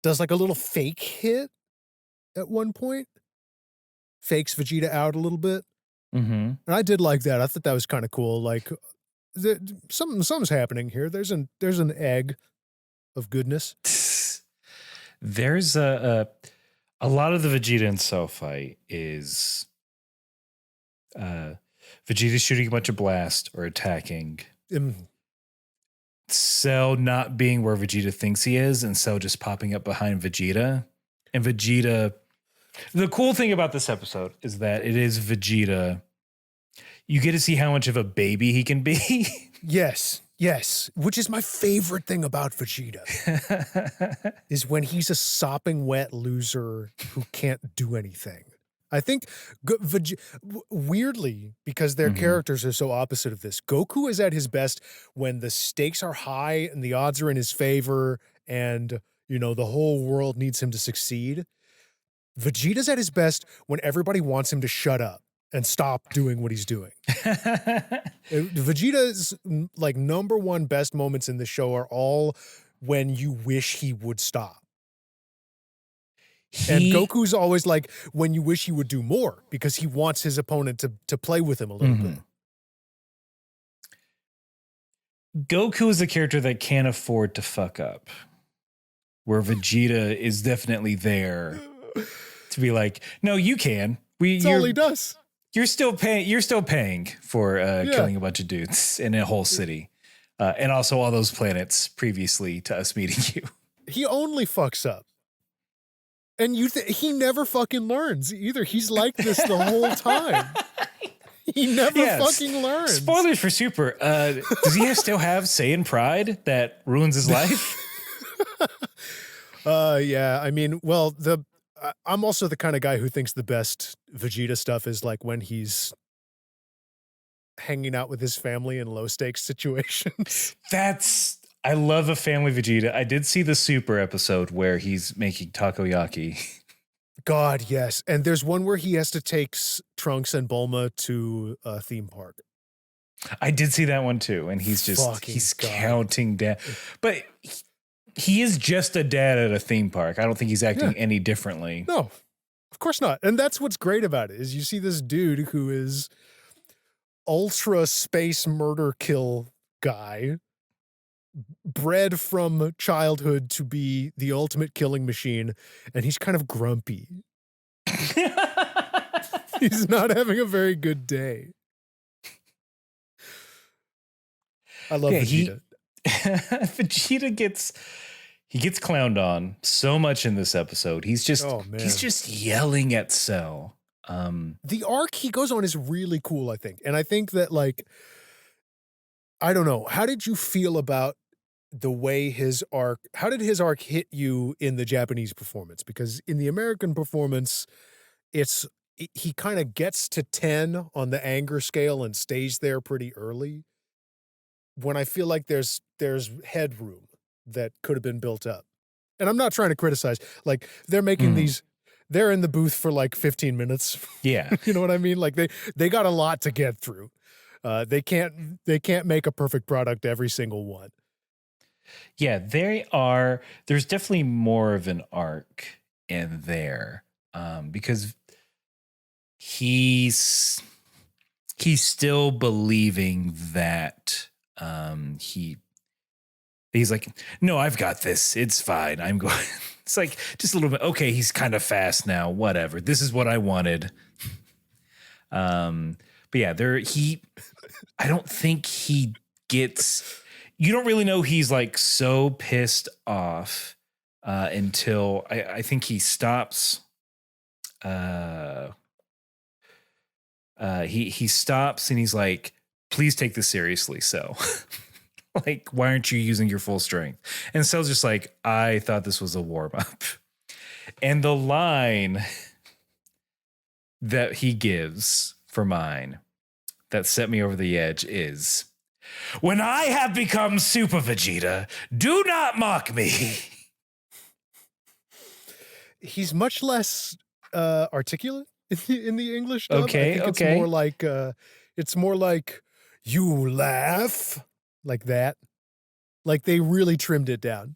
does like a little fake hit at one point, fakes Vegeta out a little bit. And I did like that. I thought that was kind of cool. Like something's happening here. There's an egg of goodness. There's a lot of the Vegeta and Cell fight is Vegeta shooting a bunch of blast or attacking. Cell not being where Vegeta thinks he is, and Cell just popping up behind Vegeta. And Vegeta, the cool thing about this episode is that it is Vegeta. You get to see how much of a baby he can be. Yes, which is my favorite thing about Vegeta. Is when he's a sopping wet loser who can't do anything. I think, weirdly, because their characters are so opposite of this, Goku is at his best when the stakes are high and the odds are in his favor and, you know, the whole world needs him to succeed. Vegeta's at his best when everybody wants him to shut up and stop doing what he's doing. Vegeta's, like, number one best moments in the show are all when you wish he would stop. And Goku's always like, when you wish he would do more, because he wants his opponent to play with him a little bit. Goku is a character that can't afford to fuck up, where Vegeta is definitely there to be like, no, you can. That's all he does. You're still paying for killing a bunch of dudes in a whole city, and also all those planets previously to us meeting you. He only fucks up. And he never fucking learns either. He's like this the whole time. He never fucking learns. Spoilers for Super. Does he still have Saiyan pride that ruins his life? Yeah. I mean, well, I'm also the kind of guy who thinks the best Vegeta stuff is like when he's hanging out with his family in low stakes situations. I love a family Vegeta. I did see the Super episode where he's making takoyaki. God, yes. And there's one where he has to take Trunks and Bulma to a theme park. I did see that one too, and he's Fucking God. counting down. But he is just a dad at a theme park. I don't think he's acting any differently. No, of course not. And that's what's great about it is you see this dude who is ultra space murder kill guy, bred from childhood to be the ultimate killing machine, and he's kind of grumpy. He's not having a very good day. I love Vegeta. Vegeta gets clowned on so much in this episode. He's just yelling at Cell. The arc he goes on is really cool, I think. And I think that, like, I don't know, how did you feel about the way how did his arc hit you in the Japanese performance? Because in the American performance, he kind of gets to 10 on the anger scale and stays there pretty early. When I feel like there's headroom that could have been built up. And I'm not trying to criticize. Like, they're making they're in the booth for like 15 minutes. Yeah. You know what I mean? Like they got a lot to get through. They can't make a perfect product every single one. Yeah, there's definitely more of an arc in there. Because he's still believing that he's like, no, I've got this. It's fine. I'm going. It's like just a little bit. Okay, he's kind of fast now. Whatever. This is what I wanted. But yeah, I don't think he gets. You don't really know he's like so pissed off until I think he stops. He stops and he's like, please take this seriously. So like, why aren't you using your full strength? And Cell's just like, I thought this was a warm up. And the line that he gives for mine that set me over the edge is, when I have become Super Vegeta, do not mock me. He's much less articulate in the English dub. Okay, I think it's more like you laugh like that. Like they really trimmed it down.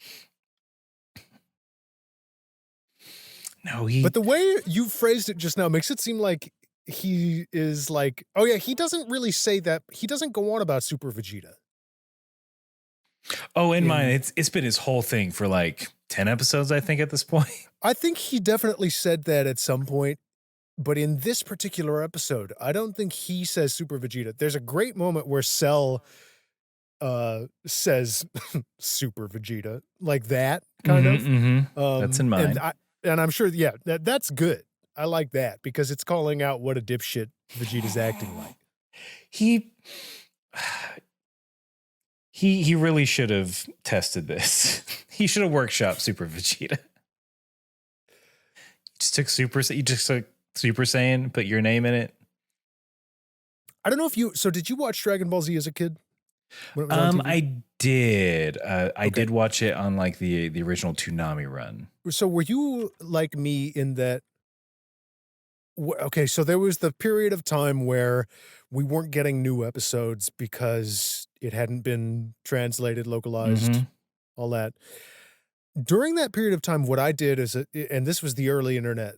No, but the way you phrased it just now makes it seem like he is like, oh yeah, he doesn't really say that. He doesn't go on about Super Vegeta. Oh, in mine, it's been his whole thing for like 10 episodes, I think, at this point. I think he definitely said that at some point, but in this particular episode, I don't think he says Super Vegeta. There's a great moment where Cell says Super Vegeta, like that, kind of. Mm-hmm. That's in mine. And I'm sure, yeah, that's good. I like that because it's calling out what a dipshit Vegeta's acting like. He really should have tested this. He should have workshopped Super Vegeta. You just took Super Saiyan, put your name in it. I don't know if so did you watch Dragon Ball Z as a kid? I did. I did watch it on like the original Toonami run. So were you like me in that? Okay, so there was the period of time where we weren't getting new episodes because it hadn't been translated, localized, all that. During that period of time, what I did is, and this was the early internet,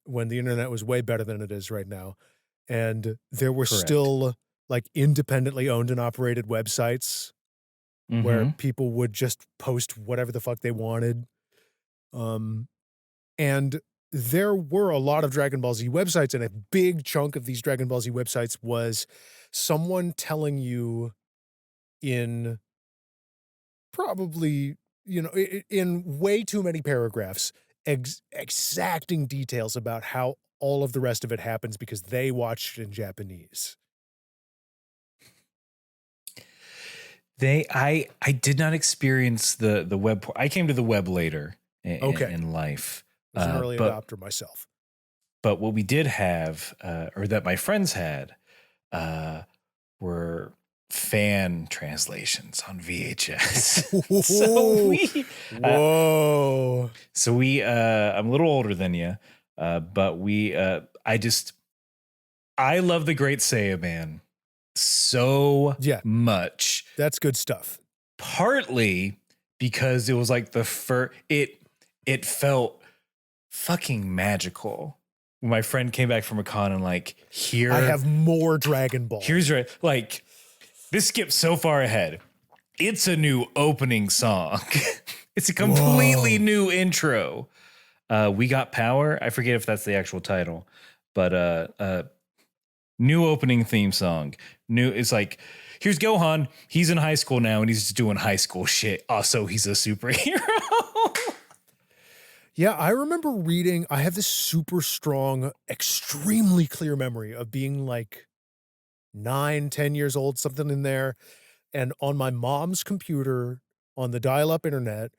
when the internet was way better than it is right now, and there were still like independently owned and operated websites where people would just post whatever the fuck they wanted. And there were a lot of Dragon Ball Z websites, and a big chunk of these Dragon Ball Z websites was someone telling you in probably, in way too many paragraphs, exacting details about how all of the rest of it happens because they watched it in Japanese. I did not experience the web. I came to the web later in life. I was an early adopter myself. But what we did have, or that my friends had, were fan translations on VHS. so we, Whoa. I'm a little older than you, but I love the Great Saiyaman so much. That's good stuff. Partly because it was like it felt fucking magical. When my friend came back from a con and like, here I have more Dragon Ball. Here's like, this skips so far ahead. It's a new opening song. It's a completely new intro. We Got Power. I forget if that's the actual title, but new opening theme song. It's like, here's Gohan. He's in high school now and he's just doing high school shit. Also, he's a superhero. Yeah, I remember reading, I have this super strong, extremely clear memory of being like 9, 10 years old, something in there. And on my mom's computer, on the dial-up internet,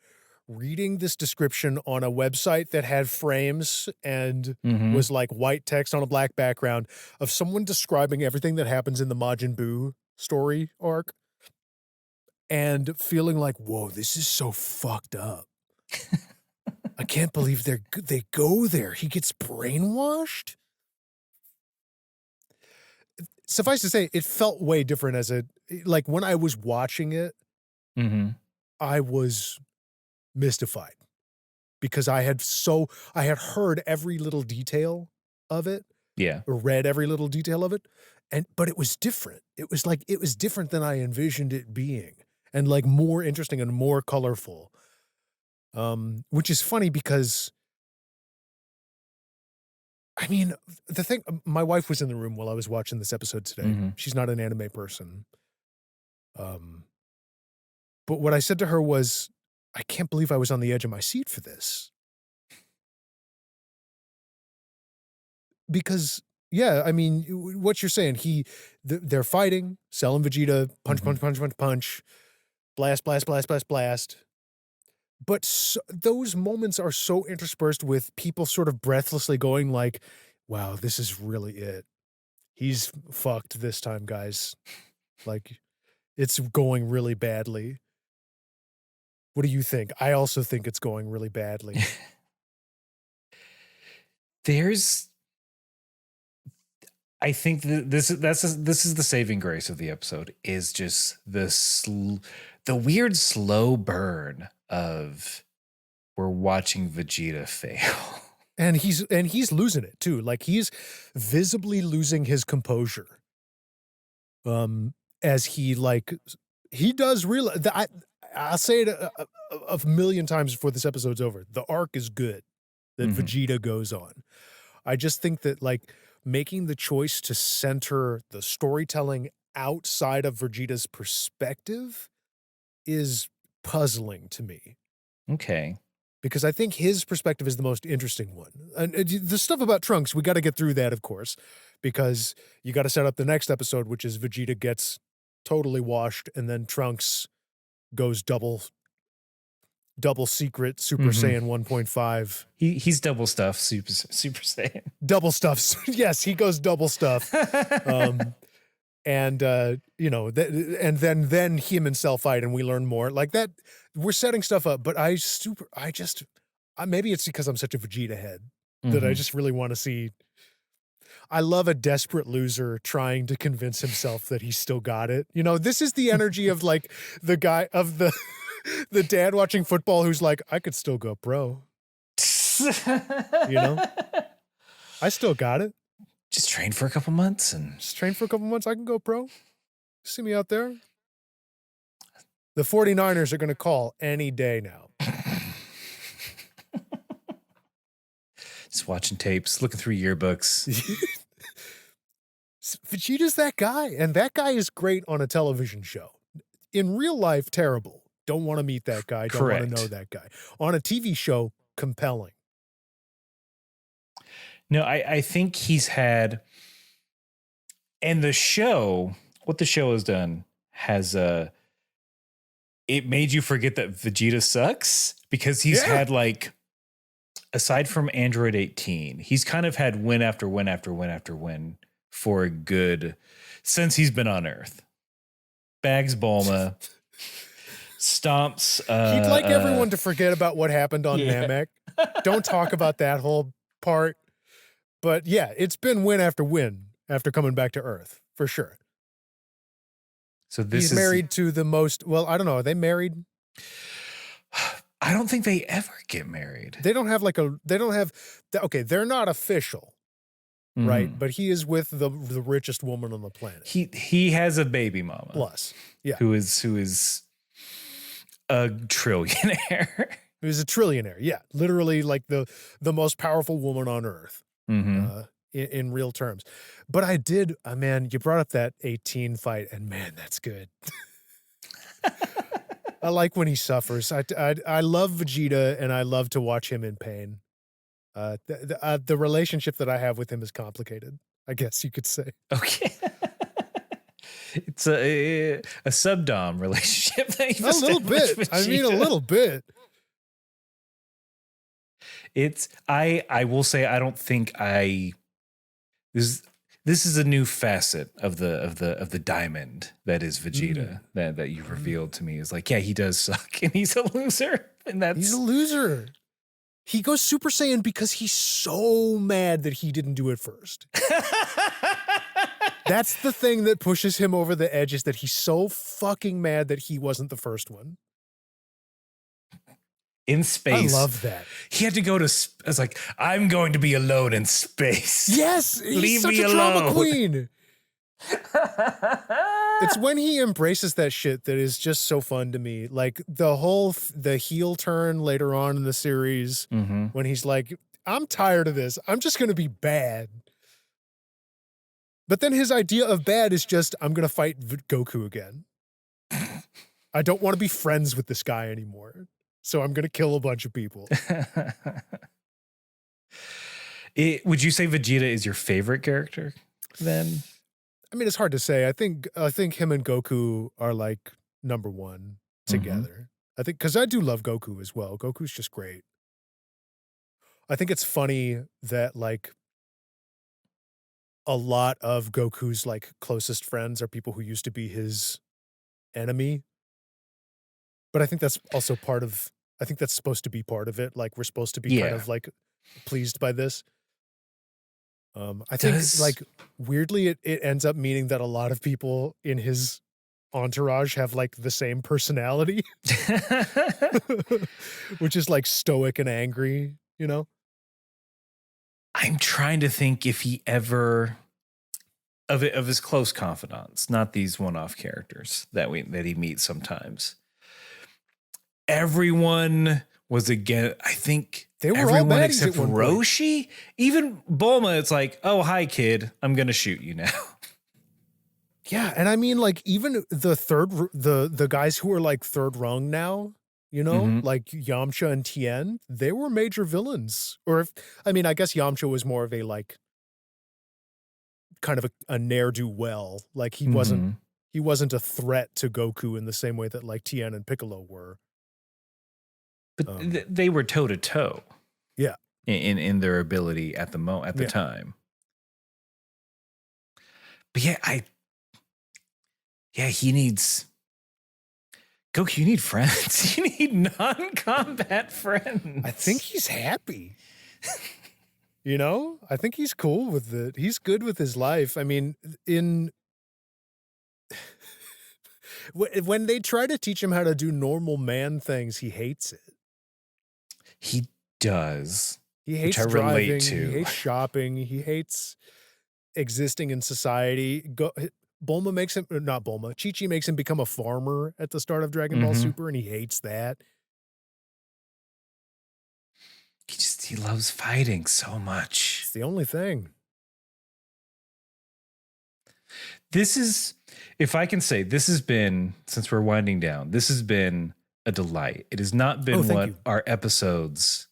reading this description on a website that had frames and was like white text on a black background of someone describing everything that happens in the Majin Buu story arc and feeling like, whoa, this is so fucked up. I can't believe they go there. He gets brainwashed. Suffice to say, it felt way different like when I was watching it, I was mystified because I had heard every little detail of it. Yeah. Or read every little detail of it. But it was different. It was different than I envisioned it being and like more interesting and more colorful. Which is funny because I mean, my wife was in the room while I was watching this episode today. She's not an anime person. But what I said to her was, I can't believe I was on the edge of my seat for this. Because, yeah, I mean, what you're saying, they're fighting, selling Vegeta, punch, blast, blast, blast, blast, blast. But those moments are so interspersed with people sort of breathlessly going like, wow, this is really it. He's fucked this time, guys. Like, it's going really badly. What do you think? I also think it's going really badly. I think this is the saving grace of the episode is just the weird slow burn of we're watching Vegeta fail. And he's losing it too. Like he's visibly losing his composure. As he does realize I'll say it a million times before this episode's over. The arc is good that Vegeta goes on. I just think that like making the choice to center the storytelling outside of Vegeta's perspective is puzzling to me. Okay. Because I think his perspective is the most interesting one. And the stuff about Trunks, we got to get through that, of course, because you got to set up the next episode, which is Vegeta gets totally washed, and then Trunks goes double secret Super Saiyan 1.5. He's double stuff Super Saiyan. Double stuff. Yes, he goes double stuff. And then him and Cell fight and we learn more like that. We're setting stuff up, but maybe it's because I'm such a Vegeta head that I just really want to see. I love a desperate loser trying to convince himself that he's still got it. You know, this is the energy of like the guy of the dad watching football who's like, I could still go pro. You know, I still got it. Just train for a couple months I can go pro. See me out there. The 49ers are going to call any day now. Just watching tapes, looking through yearbooks. Vegeta's that guy, and that guy is great on a television show. In real life, terrible. Don't want to meet that guy. Don't want to know that guy. On a TV show, compelling. No, I think he's had, and the show, what the show has done has it made you forget that Vegeta sucks because he's had like, aside from Android 18, he's kind of had win after win after win after win for a good, since he's been on Earth. bags Bulma, stomps. He'd like everyone to forget about what happened on Yeah. Namek. Don't talk about that whole part. But yeah, it's been win after win after coming back to Earth, for sure. So this He's is married to the most, well, I don't know, are they married? I don't think they ever get married. They don't have okay, they're not official, right? Mhm. But he is with the richest woman on the planet. He has a baby mama. Plus, yeah. Who is a trillionaire. Who's a trillionaire, yeah. Literally like the most powerful woman on Earth. Mhm. In real terms. But I did, man, you brought up that 18 fight, and man, that's good. I like when he suffers. I love Vegeta, and I love to watch him in pain. The relationship that I have with him is complicated, I guess you could say. Okay. It's a subdom relationship. That you've A little established bit. with I mean, a Vegeta. little bit. It's I will say I don't think this is a new facet of the diamond that is Vegeta that you've revealed to me. Is like, yeah, he does suck and he's a loser. And He's a loser. He goes Super Saiyan because he's so mad that he didn't do it first. That's the thing that pushes him over the edge, is that he's so fucking mad that he wasn't the first one. in space. I love that. He had to go to. It's like, I'm going to be alone in space. Yes, he's Leave such me a drama alone. queen. It's when he embraces that shit that is just so fun to me. Like the heel turn later on in the series, Mm-hmm. when he's like, I'm tired of this. I'm just going to be bad. But then his idea of bad is just, I'm going to fight Goku again. I don't want to be friends with this guy anymore. So I'm going to kill a bunch of people. Would you say Vegeta is your favorite character then? I mean, it's hard to say. I think him and Goku are like number one together. I think, because I do love Goku as well. Goku's just great. I think it's funny that like a lot of Goku's like closest friends are people who used to be his enemy. But I think that's also I think that's supposed to be part of it. Like, we're supposed to be kind Yeah. of like pleased by this. I think like weirdly it ends up meaning that a lot of people in his entourage have like the same personality, which is like stoic and angry, you know? I'm trying to think if he ever of his close confidants, not these one-off characters that he meets sometimes. Everyone was again. I think They were all everyone baddies except at one point. Roshi, even Bulma. It's like, oh, hi, kid, I'm gonna shoot you now. Yeah, and I mean, like, even the guys who are like third rung now, you know, Mhm. like Yamcha and Tien, they were major villains. Or I guess Yamcha was more of a like kind of a ne'er-do-well. Like he wasn't a threat to Goku in the same way that like Tien and Piccolo were. But they were toe to toe. Yeah. In their ability at the Yeah. time. But he needs Goku. You need friends. You need non-combat friends. I think he's happy. You know, I think he's cool with it. He's good with his life. I mean, when they try to teach him how to do normal man things, he hates it. He does. He hates I relate driving. to. He hates shopping. He hates existing in society. Bulma makes him, not Bulma, Chi-Chi makes him become a farmer at the start of Dragon Ball Mhm. Super, and he hates that. He loves fighting so much. It's the only thing. This is, if I can say, this has been, since we're winding down, this has been a delight. It has not been thank what you. our episodes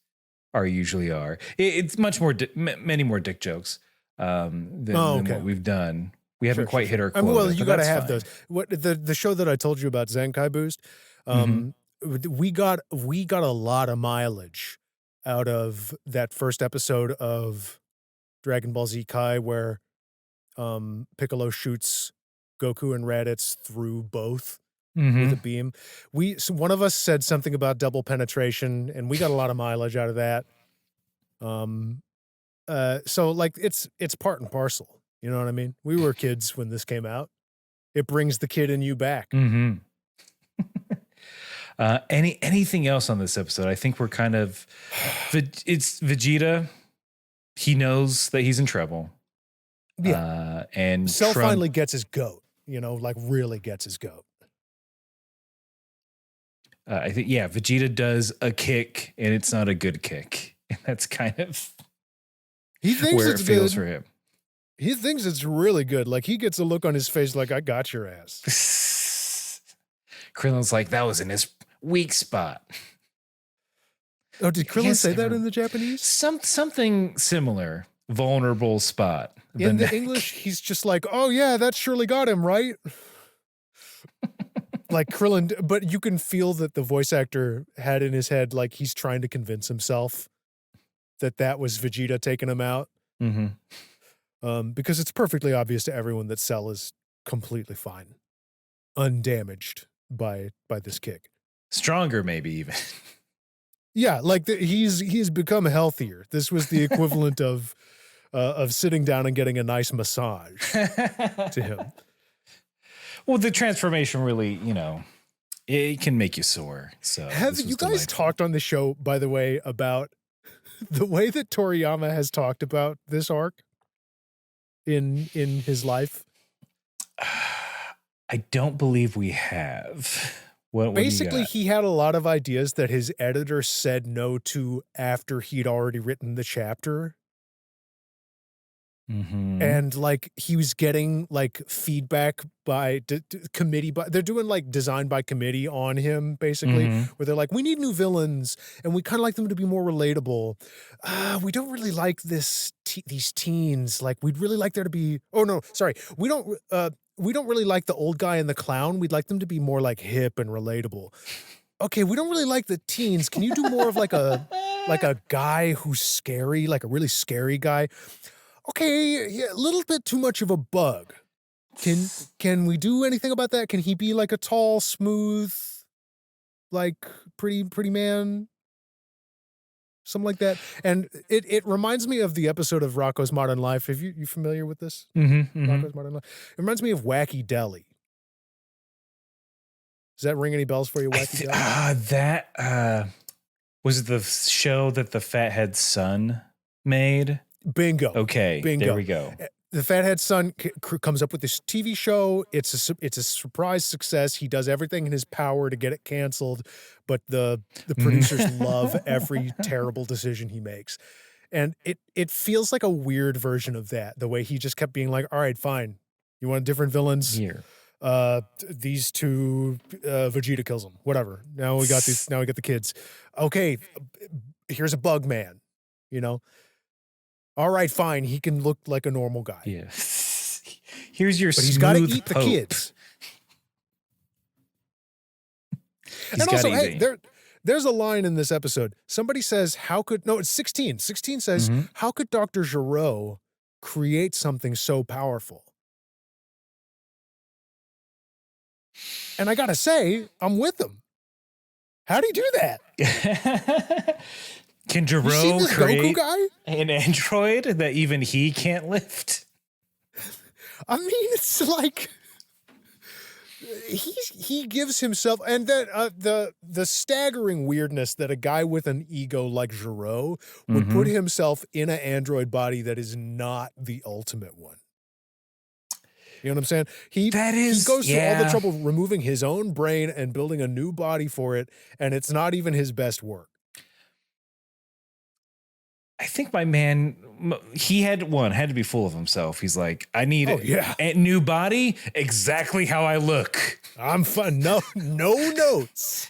usually are. It's much more, many more dick jokes than okay. what we've done. We haven't Sure, quite sure, hit sure. our quota. Well, you but got to that's have fine. those. What the show that I told you about, Zenkai Boost, we got a lot of mileage out of that first episode of Dragon Ball Z Kai where Piccolo shoots Goku and Raditz through both Mhm. with a beam. So one of us said something about double penetration, and we got a lot of mileage out of that. So like it's part and parcel. You know what I mean? We were kids when this came out. It brings the kid in you back. Mm-hmm. Anything else on this episode? I think we're kind of it's Vegeta. He knows that he's in trouble. Yeah. And Cell Trunk finally gets his goat, like really gets his goat. I think, Vegeta does a kick, and it's not a good kick. And that's kind of He thinks where it's it feels good. for him. He thinks it's really good. Like he gets a look on his face like, I got your ass. Krillin's like, that was in his weak spot. Oh, did Krillin say that in the Japanese? Something similar. Vulnerable spot. In the English, he's just like, oh yeah, that surely got him, right? Like Krillin, but you can feel that the voice actor had in his head, like he's trying to convince himself that was Vegeta taking him out. Mm-hmm. Because it's perfectly obvious to everyone that Cell is completely fine, undamaged by this kick. Stronger, maybe even. Yeah, like he's become healthier. This was the equivalent of sitting down and getting a nice massage to him. Well, the transformation really, it can make you sore. So have you guys talked on the show, by the way, about the way that Toriyama has talked about this arc in his life? I don't believe we have. What Basically, he had a lot of ideas that his editor said no to after he'd already written the chapter. Mm-hmm. And like he was getting like feedback by committee, they're doing like design by committee on him basically, where they're like, we need new villains and we kind of like them to be more relatable. We don't really like these teens. Like we'd really like there to be, we don't really like the old guy and the clown. We'd like them to be more like hip and relatable. Okay, we don't really like the teens. Can you do more of like a guy who's scary, like a really scary guy? Okay, yeah, a little bit too much of a bug. Can we do anything about that? Can he be like a tall, smooth, like pretty man? Something like that. And it reminds me of the episode of Rocko's Modern Life. Are you familiar with this? Rocko's Modern Life. It reminds me of Wacky Deli. Does that ring any bells for you, Wacky Deli? That was the show that the Fathead son made. Bingo. Okay, Bingo. There we go. The Fathead son comes up with this TV show. It's a surprise success. He does everything in his power to get it canceled, but the producers love every terrible decision he makes. And it feels like a weird version of that, the way he just kept being like, all right, fine. You want different villains? Here. These two, Vegeta kills them. Whatever. Now we got the kids. Okay, here's a bug man, All right, fine. He can look like a normal guy. Yeah. Here's your but he's got to eat Pope. the kids. He's and also, gotta eat hey, there's a line in this episode. Somebody says, it's 16. 16 says, how could Dr. Gero create something so powerful? And I got to say, I'm with him. How'd he do that? Can You seen Gero this create Goku guy? an android that even he can't lift? I mean, it's like he gives himself, and that the staggering weirdness that a guy with an ego like Gero would put himself in an android body that is not the ultimate one. You know what I'm saying? He goes through all the trouble removing his own brain and building a new body for it, and it's not even his best work. I think my man, he had to be full of himself. He's like, I need a new body, exactly how I look. I'm fun. No notes.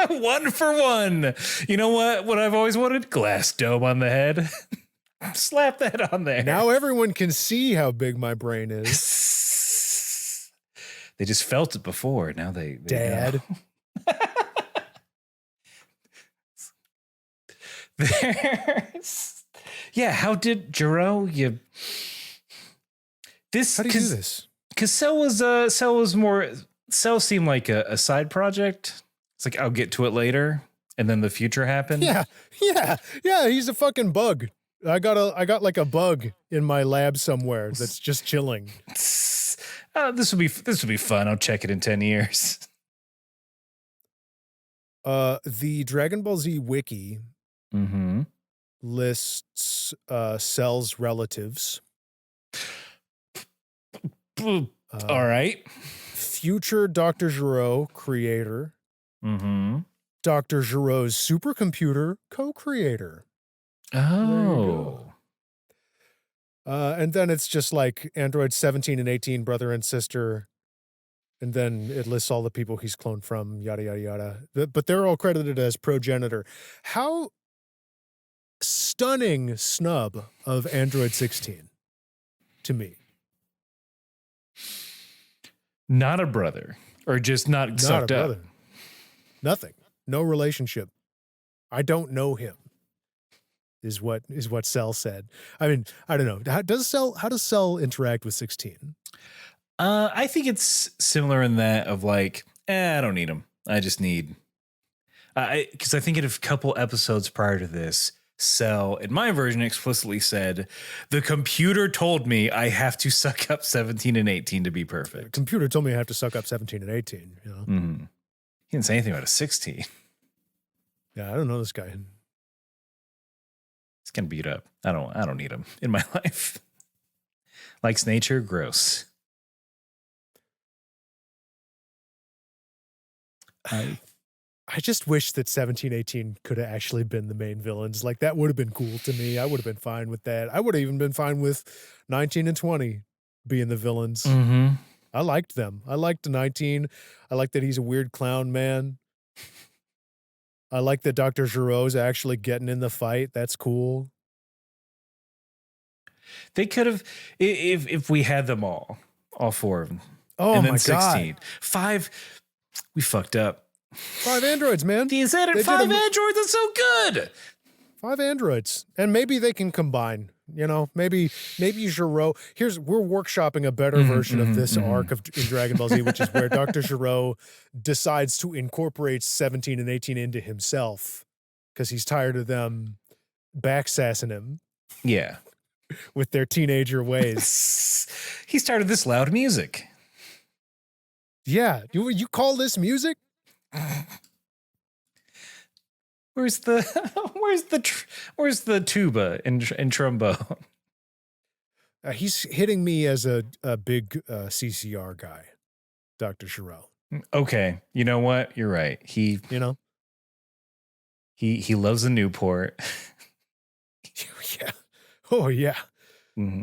1 for 1. You know what I've always wanted? Glass dome on the head. Slap that on there. Now everyone can see how big my brain is. They just felt it before. Now they Dad. know. How did Gero How do you do this? Because Cell seemed like a side project. It's like, I'll get to it later, and then the future happened. Yeah. He's a fucking bug. I got like a bug in my lab somewhere that's just chilling. This will be fun. I'll check it in 10 years. The Dragon Ball Z wiki Mm-hmm. lists Cell's relatives. All right. Future Dr. Gero creator. Mm-hmm. Dr. Gero's supercomputer co-creator. Oh. And then it's just like Android 17 and 18, brother and sister. And then it lists all the people he's cloned from, yada, yada, yada. But they're all credited as progenitor. How stunning snub of Android 16 to me. Not a brother. Or just not sucked up. Brother. Nothing. No relationship. I don't know him. Is what Cell said. I mean, I don't know. How does Cell interact with 16? I think it's similar in that of like, I don't need him. I just need, because I think in a couple episodes prior to this, Cell, in my version, explicitly said, the computer told me I have to suck up 17 and 18 to be The perfect. computer told me I have to suck up 17 and 18. You know? Mm-hmm. He didn't say anything about a 16. Yeah, I don't know this guy. He's getting beat up. I don't need him in my life. Likes nature, gross. I just wish that 17, 18 could have actually been the main villains. Like, that would have been cool to me. I would have been fine with that. I would have even been fine with 19 and 20 being the villains. Mm-hmm. I liked them. I liked 19. I like that he's a weird clown man. I like that Dr. Gero's actually getting in the fight. That's cool. They could have, if we had them all four of them. Oh, and my then 16. God. 5, we fucked up. 5 androids, man. You said They it, did 5 a- androids, that's so good. 5 androids. And maybe they can combine. You know, maybe Gero. We're workshopping a better version of this arc in Dragon Ball Z, which is where Dr. Gero decides to incorporate 17 and 18 into himself because he's tired of them backsassing him Yeah. with their teenager ways. He started this loud music. Yeah. You call this music? Where's the tuba and trombone? He's hitting me as a big CCR guy, Dr. Gero. Okay, you know what? You're right. He loves a Newport. Yeah. Oh, yeah. Mm-hmm.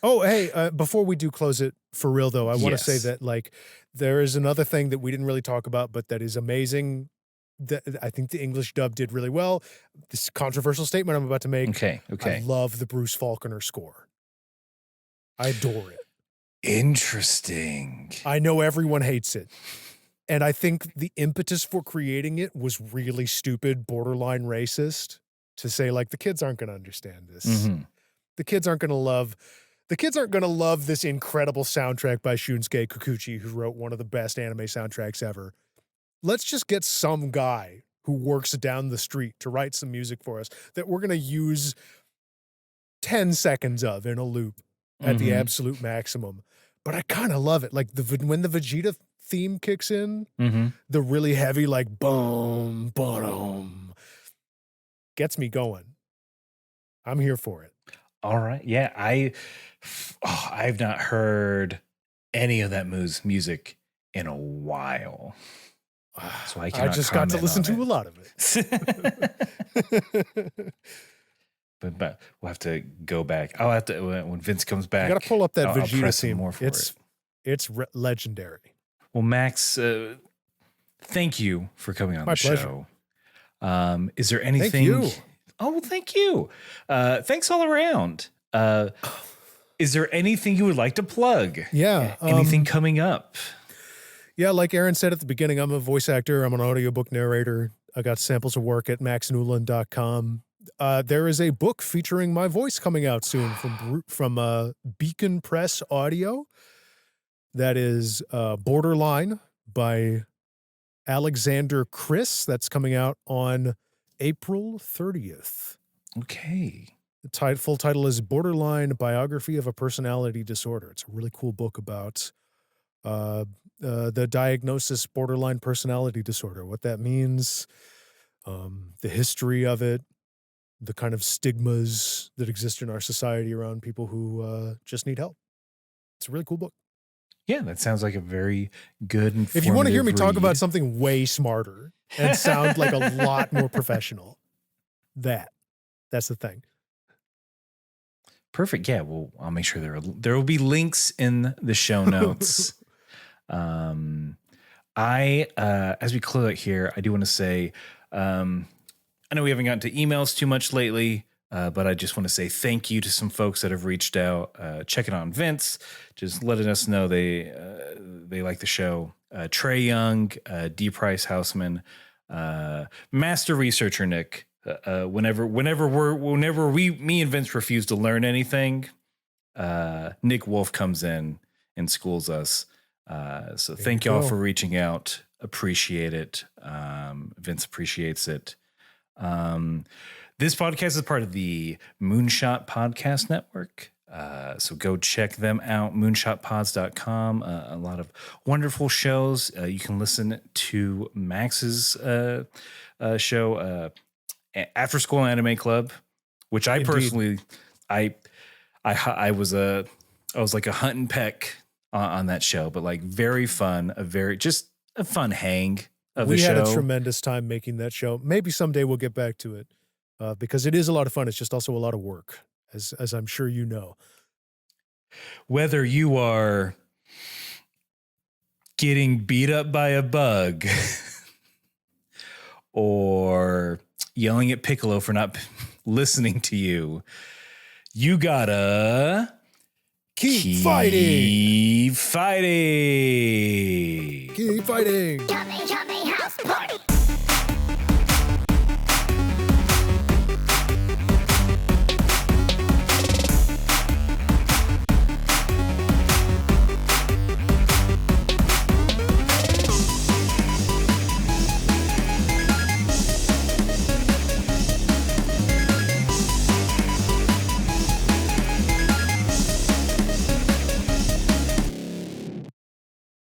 Oh, hey, before we do close it for real, though, I want to say Yes. that, like, there is another thing that we didn't really talk about, but that is amazing. That I think the English dub did really well. This controversial statement I'm about to make. Okay. I love the Bruce Faulconer score. I adore it. Interesting. I know everyone hates it. And I think the impetus for creating it was really stupid, borderline racist, to say, like, the kids aren't going to understand this. Mm-hmm. The kids aren't going to love this incredible soundtrack by Shunsuke Kikuchi, who wrote one of the best anime soundtracks ever. Let's just get some guy who works down the street to write some music for us that we're going to use 10 seconds of in a loop at the absolute maximum. But I kind of love it. Like when the Vegeta theme kicks in, the really heavy, like, boom, boom, gets me going. I'm here for it. All right. Yeah, I've not heard any of that music in a while. So I just got to listen to a lot of it. But we'll have to go back. I'll have to when Vince comes back. You got to pull up that I'll Vegeta press some theme. more for it. It's legendary. Well, Max, thank you for coming on My the pleasure. show. Is there anything? Thank you. Oh, thank you. Thanks all around. Is there anything you would like to plug? Yeah. Anything coming up? Yeah, like Aaron said at the beginning, I'm a voice actor. I'm an audiobook narrator. I got samples of work at maxnewland.com. There is a book featuring my voice coming out soon from Beacon Press Audio. That is Borderline by Alexander Chris. That's coming out on April 30th. Okay. The full title is Borderline Biography of a Personality Disorder. It's a really cool book about the diagnosis borderline personality disorder, what that means, the history of it, the kind of stigmas that exist in our society around people who just need help. It's a really cool book. Yeah, that sounds like a very good and If you want to hear me talk read. about something way smarter and sound like a lot more professional, that's the thing. Perfect. Yeah, well, I'll make sure there will be links in the show notes. As we close out here, I do want to say, I know we haven't gotten to emails too much lately, but I just want to say thank you to some folks that have reached out, checking on Vince, just letting us know they like the show. Trey Young, D. Price Houseman, Master Researcher Nick. Whenever me and Vince refuse to learn anything, Nick Wolf comes in and schools us. So thank y'all for reaching out. Appreciate it. Vince appreciates it. This podcast is part of the Moonshot Podcast Network. So go check them out, moonshotpods.com. A lot of wonderful shows. You can listen to Max's show, After School Anime Club, which I personally, I was like a hunt and peck on that show, but like very fun, just a fun hang of the show. We had a tremendous time making that show. Maybe someday we'll get back to it because it is a lot of fun. It's just also a lot of work, as I'm sure you know. Whether you are getting beat up by a bug or yelling at Piccolo for not listening to you, you gotta keep fighting. Keep fighting. Kame House Party.